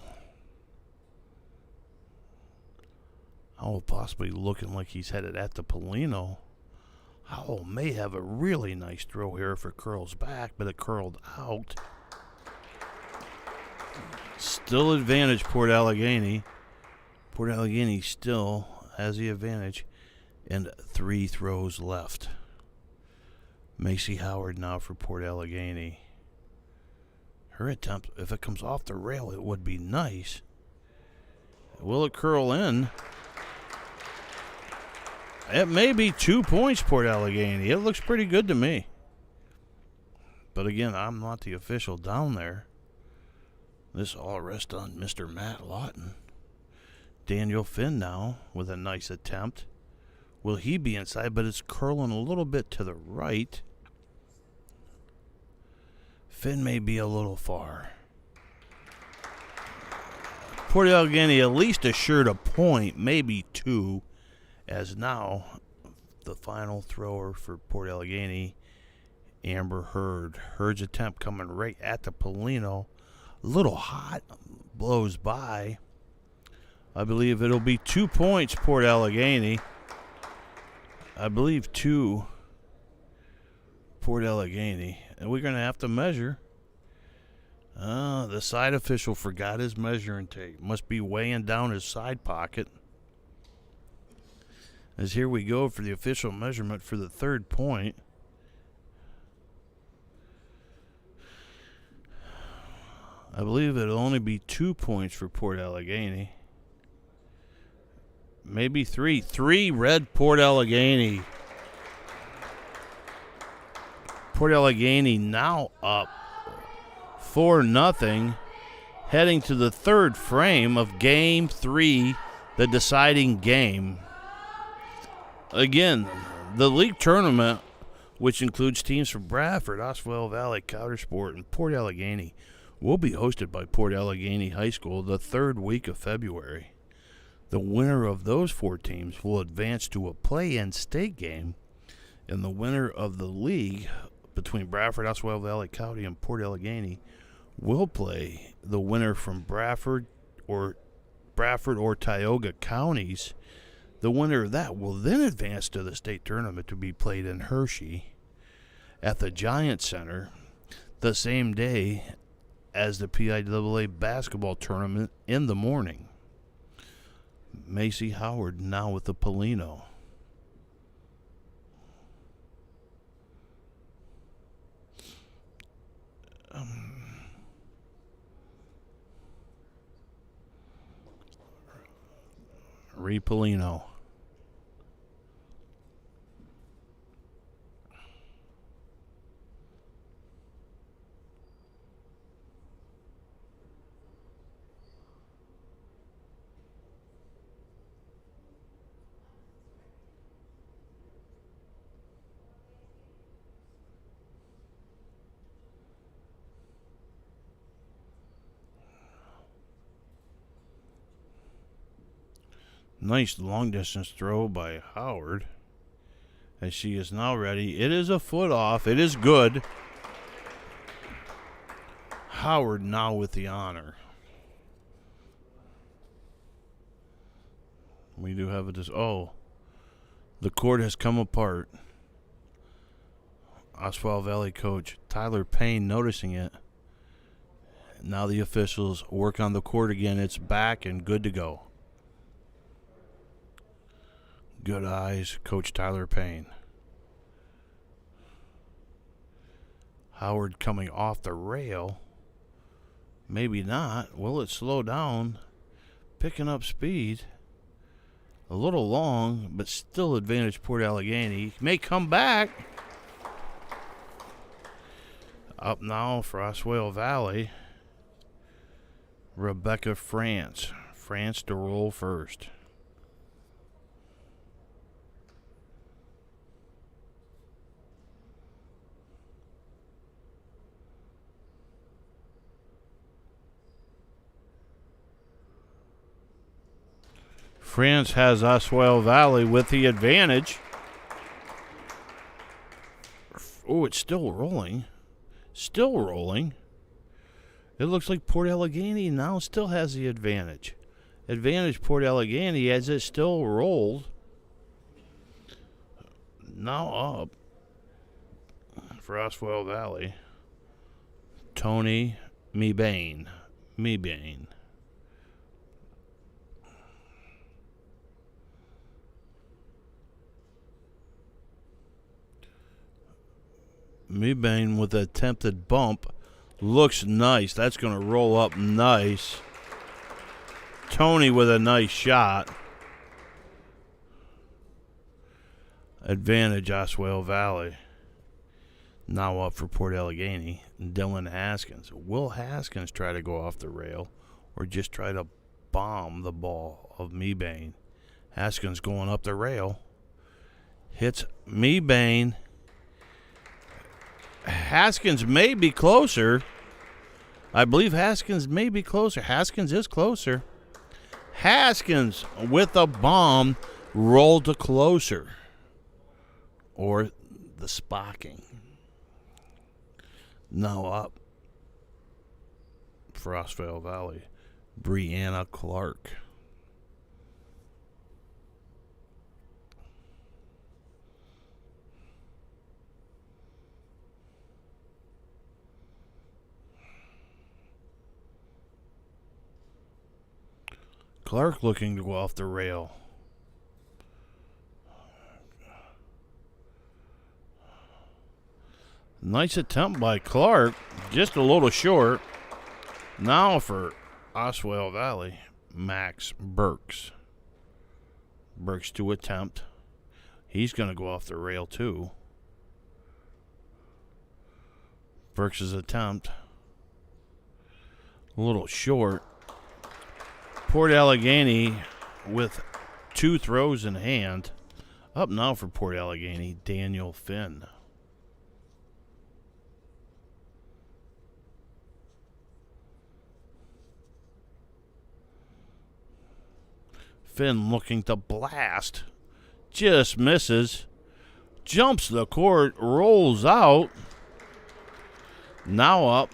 Howell possibly looking like he's headed at the Polino. Howell may have a really nice throw here if it curls back, but it curled out. Still advantage Port Allegheny. Port Allegheny still has the advantage. And 3 throws left. Macy Howard now for Port Allegheny. Her attempt, if it comes off the rail, it would be nice. Will it curl in? It may be 2 points, Port Allegheny. It looks pretty good to me. But again, I'm not the official down there. This all rests on Mr. Matt Lawton. Daniel Finn now with a nice attempt. Will he be inside? But it's curling a little bit to the right. Finn may be a little far. Port Allegheny at least assured a point, maybe 2, as now the final thrower for Port Allegheny, Amber Hurd. Hurd's attempt coming right at the Polino. A little hot, blows by. I believe it'll be 2 points, Port Allegheny. I believe 2, Port Allegheny. And we're going to have to measure. The side official forgot his measuring tape. Must be weighing down his side pocket. As here we go for the official measurement for the 3rd point. I believe it'll only be 2 points for Port Allegheny. Maybe 3. 3 red Port Allegheny. Port Allegheny now up 4-0, heading to the 3rd frame of Game 3, the deciding game. Again, the league tournament, which includes teams from Bradford, Oswayo Valley, Coudersport, and Port Allegheny, will be hosted by Port Allegheny High School the 3rd week of February. The winner of those 4 teams will advance to a play-in state game, and the winner of the league between Bradford, Oswayo Valley County, and Port Allegheny will play the winner from Bradford or Tioga counties. The winner of that will then advance to the state tournament to be played in Hershey. at the Giant Center the same day as the PIAA basketball tournament in the morning. Macy Howard now with the Polino. Polino. Nice long distance throw by Howard. As she is now ready. It is a foot off. It is good. Howard now with the honor. We do have a the court has come apart. Oswayo Valley coach Tyler Payne noticing it. Now the officials work on the court again. It's back and good to go. Good eyes, Coach Tyler Payne. Howard coming off the rail. Maybe not. Will it slow down? Picking up speed. A little long, but still advantage Port Allegany. May come back. Up now for Oswayo Valley. Rebecca France. France to roll first. France has Oswayo Valley with the advantage. Oh, it's still rolling. Still rolling. It looks like Port Allegany now still has the advantage. Advantage Port Allegany as it still rolled. Now up for Oswayo Valley. Tony Mebane. Mebane with an attempted bump. Looks nice. That's going to roll up nice. Tony with a nice shot. Advantage Oswayo Valley. Now up for Port Allegany. Dylan Haskins. Will Haskins try to go off the rail or just try to bomb the ball of Mebane? Haskins going up the rail. Hits Mebane. Haskins may be closer. I believe Haskins may be closer. Haskins is closer. Haskins with a bomb rolled to closer. Or the spocking. Now up for Oswayo Valley. Brianna Clark. Clark looking to go off the rail. Nice attempt by Clark. Just a little short. Now for Oswayo Valley, Max Burks. Burks to attempt. He's going to go off the rail too. Burks' attempt. A little short. Port Allegany with two throws in hand. Up now for Port Allegany, Daniel Finn. Finn looking to blast. Just misses. Jumps the court, rolls out. Now up.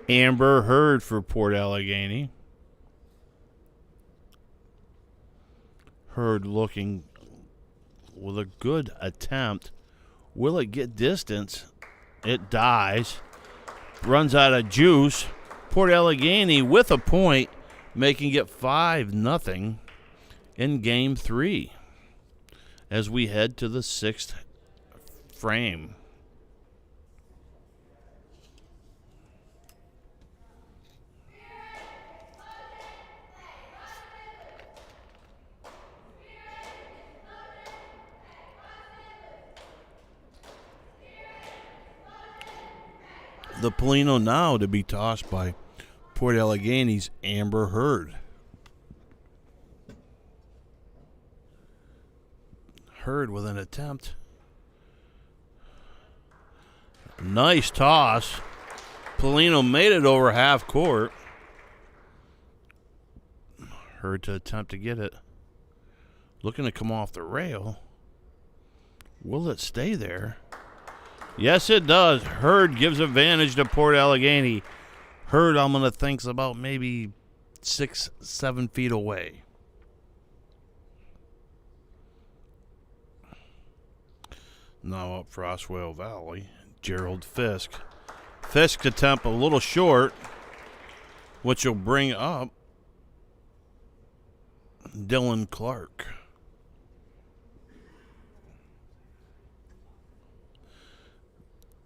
Amber Hurd for Port Allegany. Hurd looking with a good attempt. Will it get distance? It dies. Runs out of juice. Port Allegheny with a point, making it 5-0 in Game 3 as we head to the 6th frame. The Polino now to be tossed by Port Allegheny's Amber Hurd. Hurd with an attempt. Nice toss. Polino made it over half court. Hurd to attempt to get it. Looking to come off the rail. Will it stay there? Yes, it does. Hurd gives advantage to Port Allegheny. Hurd, I'm going to think, is about maybe 6-7 feet away. Now up for Oswayo Valley, Gerald Fisk. Fisk attempt a little short, which will bring up Dylan Clark.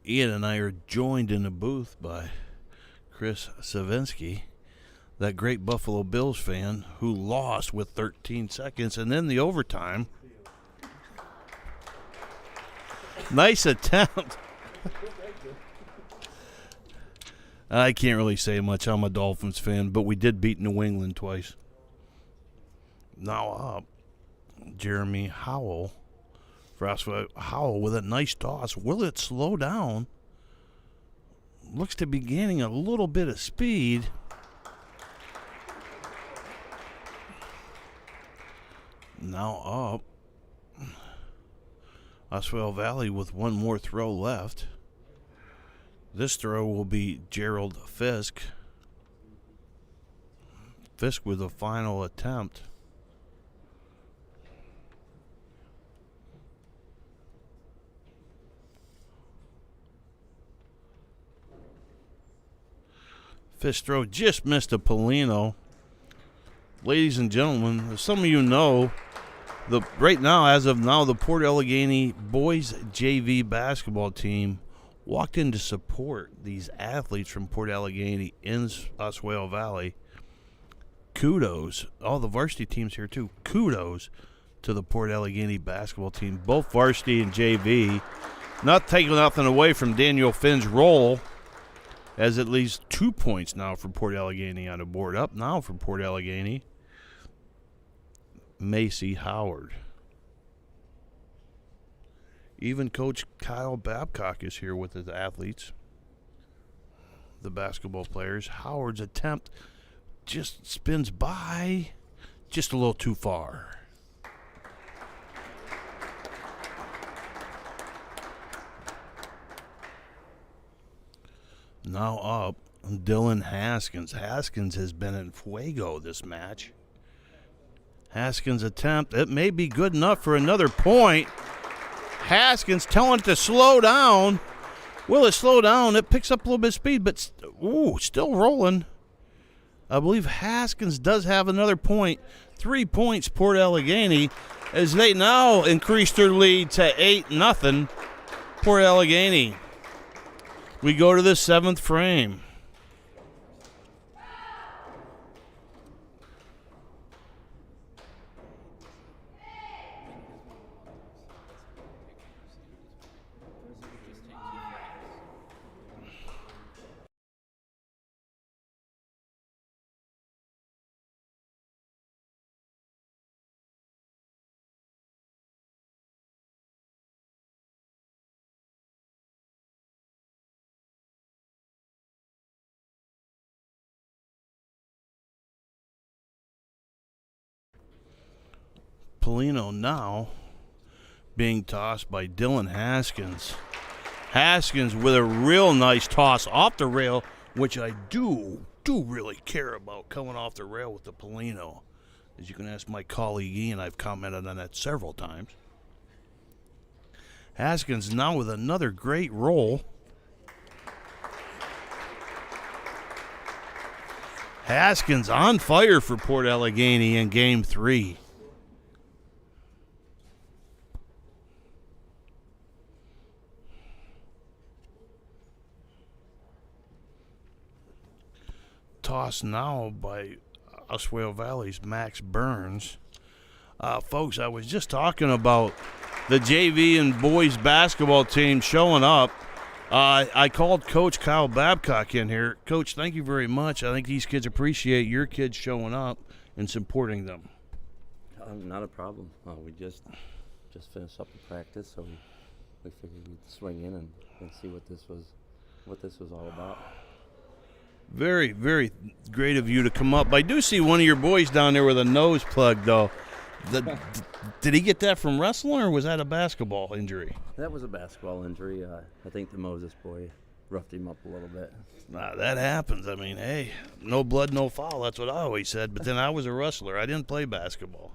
Ian and I are joined in the booth by Chris Savinsky, that great Buffalo Bills fan who lost with 13 seconds and then the overtime. Nice attempt. I can't really say much. I'm a Dolphins fan, but we did beat New England twice. Now up, Jeremy Howell. Howell with a nice toss. Will it slow down? Looks to be gaining a little bit of speed. Now up. Oswego Valley with one more throw left. This throw will be Gerald Fisk. Fisk with a final attempt. Fisk throw just missed a Polino. Ladies and gentlemen, as some of you know, right now, as of now, the Port Allegheny boys JV basketball team walked in to support these athletes from Port Allegheny in Oswego Valley. Kudos, all the varsity teams here too. Kudos to the Port Allegheny basketball team, both varsity and JV. Not taking nothing away from Daniel Finn's role, as at least 2 points now for Port Allegheny on the board. Up now for Port Allegheny, Macy Howard. Even Coach Kyle Babcock is here with his athletes, the basketball players. Howard's attempt just spins by just a little too far. Now up, Dylan Haskins. Haskins has been in fuego this match. Haskins' attempt, it may be good enough for another point. Haskins telling it to slow down. Will it slow down? It picks up a little bit of speed, but still rolling. I believe Haskins does have another point. 3 points, Port Allegheny, as they now increase their lead to 8-0. Port Allegheny. We go to the 7th frame. Polino now being tossed by Dylan Haskins. Haskins with a real nice toss off the rail, which I do really care about, coming off the rail with the Polino. As you can ask my colleague Ian, I've commented on that several times. Haskins now with another great roll. Haskins on fire for Port Allegheny in Game 3. Toss now by Oswayo Valley's Max Burns. Folks, I was just talking about the JV and boys basketball team showing up. I called Coach Kyle Babcock in here. Coach, thank you very much. I think these kids appreciate your kids showing up and supporting them. Not a problem. We just finished up the practice, so we figured we'd swing in and see what this was all about. Very, very great of you to come up. I do see one of your boys down there with a nose plug, though. Did he get that from wrestling, or was that a basketball injury? That was a basketball injury. I think the Moses boy roughed him up a little bit. Nah, that happens. I mean, hey, no blood, no foul. That's what I always said. But then I was a wrestler. I didn't play basketball.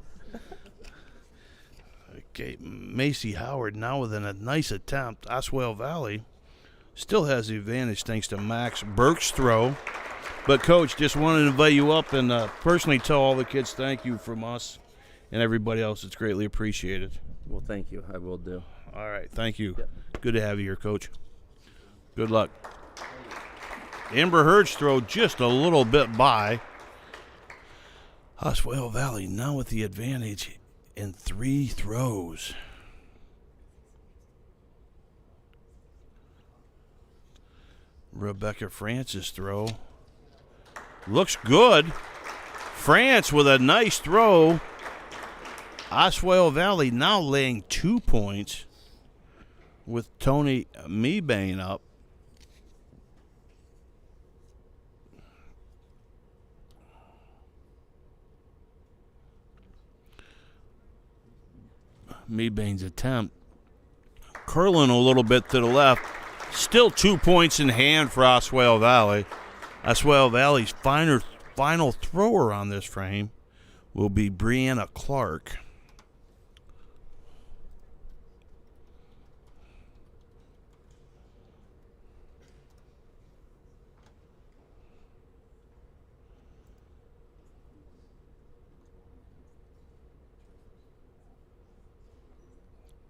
Okay, Macy Howard now with a nice attempt. Oswayo Valley still has the advantage thanks to Max Burke's throw. But, Coach, just wanted to invite you up and personally tell all the kids thank you from us and everybody else. It's greatly appreciated. Well, thank you. I will do. All right, thank you. Yep. Good to have you here, Coach. Good luck. Amber Heard's throw just a little bit by. Oswayo Valley now with the advantage in 3 throws. Rebecca Francis' throw looks good. France with a nice throw. Oswayo Valley now laying 2 points with Tony Mebane up. Mebane's attempt curling a little bit to the left. Still 2 points in hand for Oswayo Valley. Oswayo Valley's final thrower on this frame will be Brianna Clark.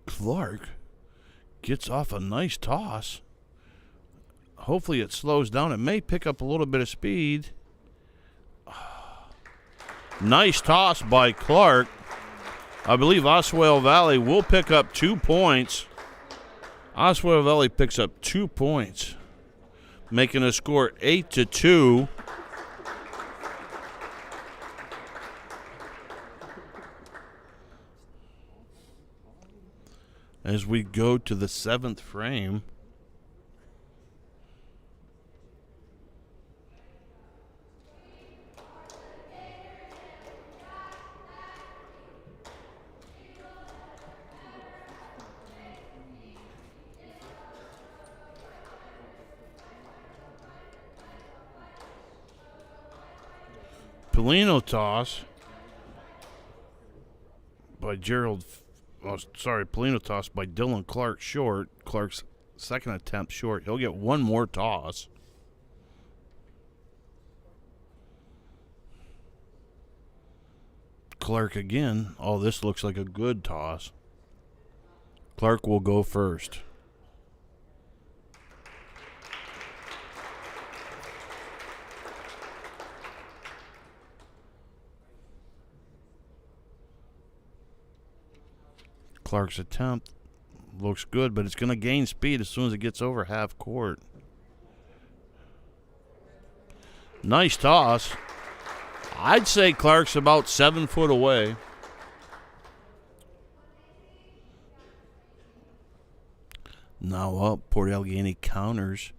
Clark gets off a nice toss. Hopefully it slows down. It may pick up a little bit of speed. Nice toss by Clark. I believe Oswayo Valley will pick up 2 points. Oswayo Valley picks up 2 points, making a score 8-2. As we go to the 7th frame. Polino toss by Polino toss by Dylan Clark short. Clark's second attempt short. He'll get one more toss. Clark again. Oh, this looks like a good toss. Clark will go first. Clark's attempt looks good, but it's going to gain speed as soon as it gets over half court. Nice toss. I'd say Clark's about 7 foot away. Now up, Port Allegheny counters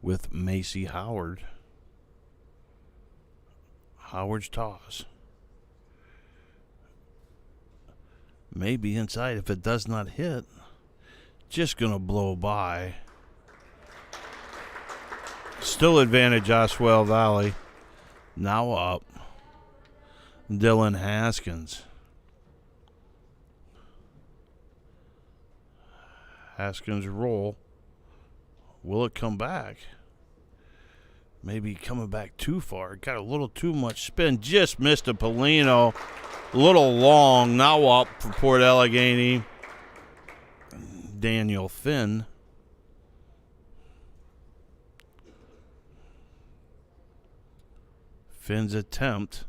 with Macy Howard. Howard's toss. Maybe inside. If it does not hit, just going to blow by. Still advantage Oswayo Valley. Now up, Dylan Haskins. Haskins roll. Will it come back? Maybe coming back too far. Got a little too much spin. Just missed a Polino. A little long. Now up for Port Allegheny. Daniel Finn. Finn's attempt.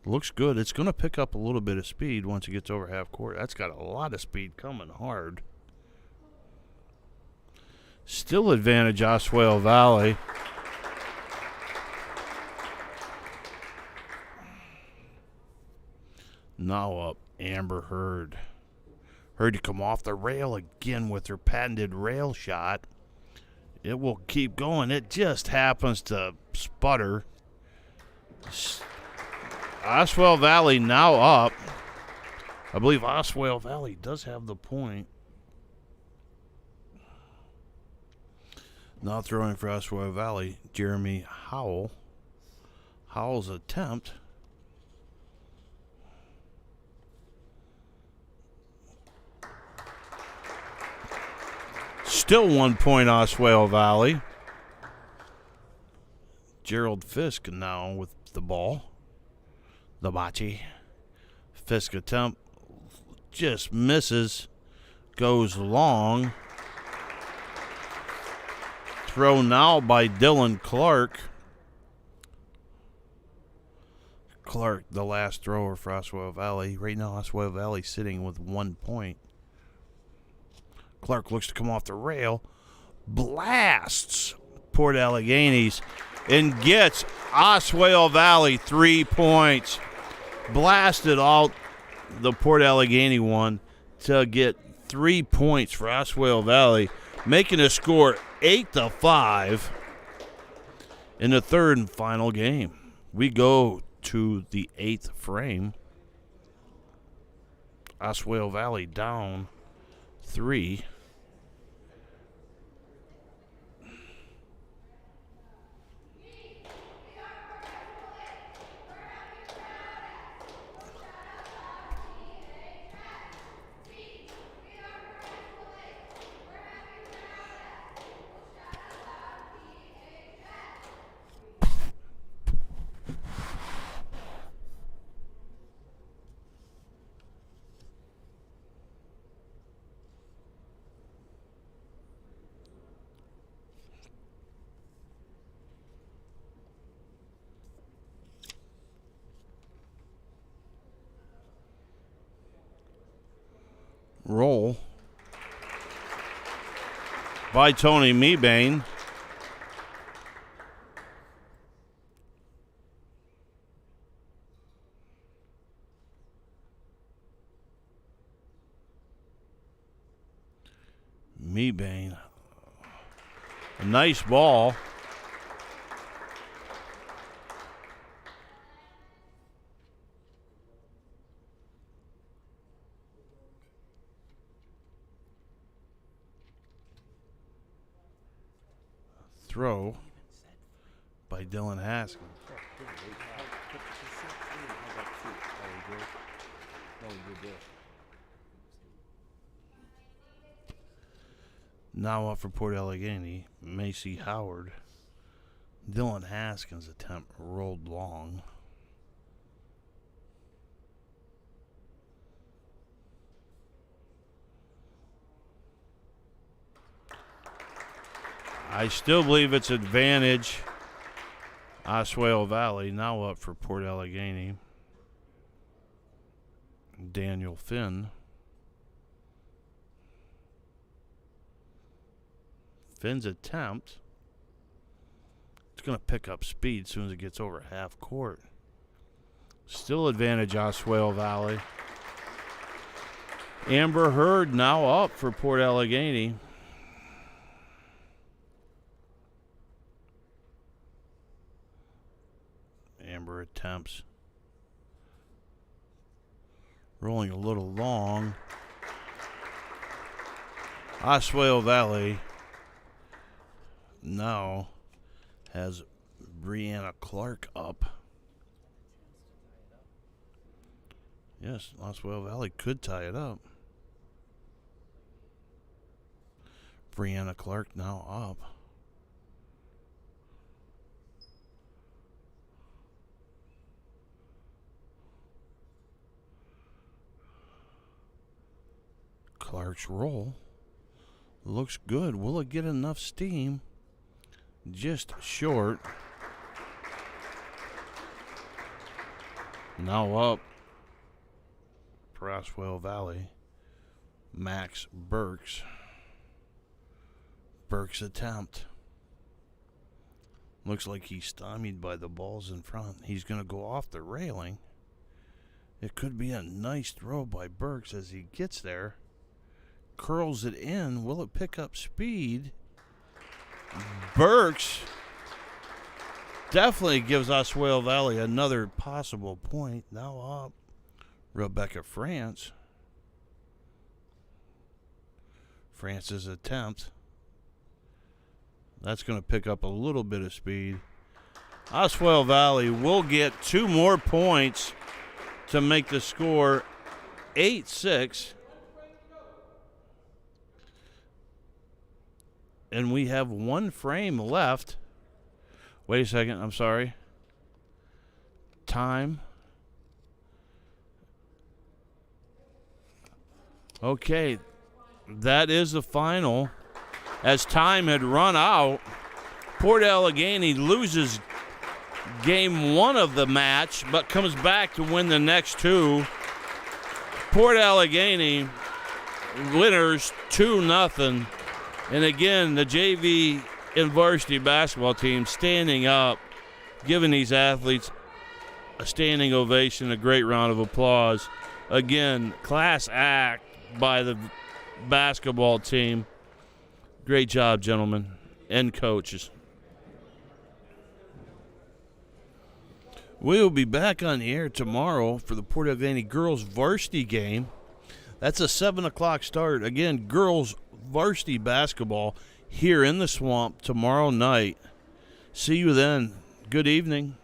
Looks good. It's going to pick up a little bit of speed once it gets over half court. That's got a lot of speed coming hard. Still advantage Oswayo Valley. Now up Amber Heard. Heard to come off the rail again with her patented rail shot. It will keep going. It just happens to sputter. Oswayo Valley now up. I believe Oswayo Valley does have the point. Now throwing for Oswayo Valley, Jeremy Howell. Howell's attempt. Still 1 point Oswayo Valley. Gerald Fisk now with the ball. The Bocce. Fisk attempt just misses. Goes long. Throw now by Dylan Clark. Clark, the last thrower for Oswayo Valley. Right now, Oswayo Valley sitting with 1 point. Clark looks to come off the rail. Blasts Port Allegheny's and gets Oswayo Valley 3 points. Blasted out the Port Allegheny one to get 3 points for Oswayo Valley, making a score 8-5 in the third and final game. We go to the 8th frame. Oswayo Valley down 3. Roll by Tony Mebane. Mebane. A nice ball. Throw by Dylan Haskins. Now up for Port Allegheny, Macy Howard. Dylan Haskins' attempt rolled long. I still believe it's advantage Oswayo Valley. Now up for Port Allegheny, Daniel Finn. Finn's attempt. It's going to pick up speed as soon as it gets over half court. Still advantage Oswayo Valley. Amber Heard now up for Port Allegheny. Amber attempts. Rolling a little long. Oswayo Valley now has Brianna Clark up. Yes, Oswayo Valley could tie it up. Brianna Clark now up. Clark's roll looks good. Will it get enough steam? Just short. Now up for Oswayo Valley, Max Burks. Burks' attempt. Looks like he's stymied by the balls in front. He's going to go off the railing. It could be a nice throw by Burks as he gets there. Curls it in. Will it pick up speed? Burks definitely gives Oswayo Valley another possible point. Now up, Rebecca France. France's attempt. That's going to pick up a little bit of speed. Oswayo Valley will get 2 more points to make the score 8-6. And we have 1 frame left. Wait a second, I'm sorry. Time. Okay, that is the final. As time had run out, Port Allegheny loses game 1 of the match, but comes back to win the next 2. Port Allegheny winners 2-0. And again, the JV and varsity basketball team standing up, giving these athletes a standing ovation, a great round of applause. Again, class act by the basketball team. Great job, gentlemen and coaches. We will be back on the air tomorrow for the Port Allegheny girls varsity game. That's a 7 o'clock start. Again, girls varsity basketball here in the swamp tomorrow night. See you then. Good evening.